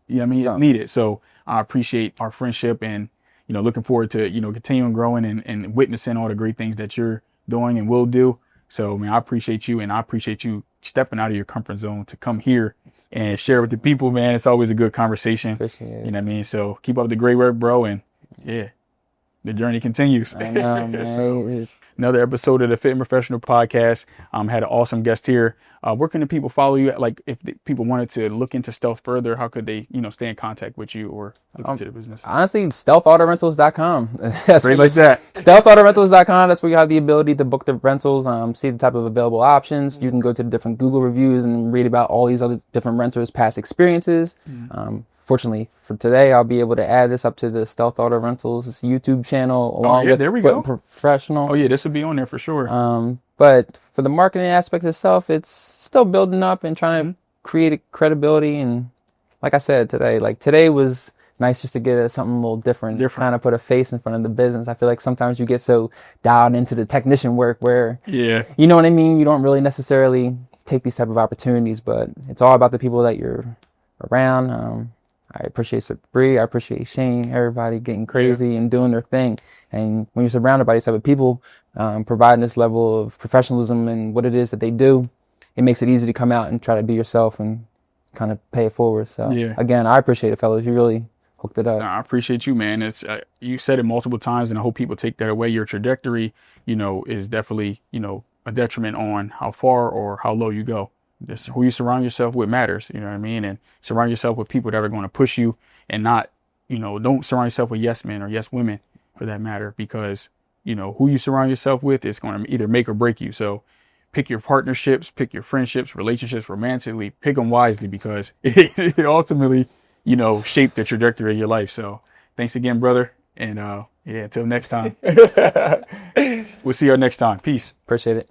you know what I mean? It's needed. So I appreciate our friendship and, you know, looking forward to, you know, continuing growing and witnessing all the great things that you're doing and will do. So, man, I appreciate you, and I appreciate you stepping out of your comfort zone to come here and share with the people, man. It's always a good conversation. Appreciate it. You know what I mean? So keep up the great work, bro. And yeah. The journey continues. I know, man. So, another episode of the Fit and Professional Podcast. Had an awesome guest here. Where can the people follow you? Like, if people wanted to look into stealth further, how could they, you know, stay in contact with you or look into the business? Honestly, stealthautorentals.com. Straight like that. Stealthautorentals.com. That's where you have the ability to book the rentals, see the type of available options. You can go to the different Google reviews and read about all these other different renters' past experiences. Fortunately for today, I'll be able to add this up to the Stealth Auto Rentals YouTube channel along with there we go. Professional. Oh yeah, this will be on there for sure. But for the marketing aspect itself, it's still building up and trying to create a credibility. And like I said today was nice just to get something a little different, kind of put a face in front of the business. I feel like sometimes you get so dialed into the technician work where, you know what I mean? You don't really necessarily take these type of opportunities, but it's all about the people that you're around. I appreciate Sabree. I appreciate Shane. Everybody getting crazy and doing their thing. And when you're surrounded by these type of people, providing this level of professionalism and what it is that they do, it makes it easy to come out and try to be yourself and kind of pay it forward. So again, I appreciate it, fellas. You really hooked it up. I appreciate you, man. It's you said it multiple times, and I hope people take that away. Your trajectory, is definitely, a detriment on how far or how low you go. Just who you surround yourself with matters, you know what I mean? And surround yourself with people that are going to push you, and not, don't surround yourself with yes men or yes women for that matter, because, who you surround yourself with is going to either make or break you. So pick your partnerships, pick your friendships, relationships, romantically, pick them wisely, because it ultimately, shape the trajectory of your life. So thanks again, brother. And until next time, we'll see you next time. Peace. Appreciate it.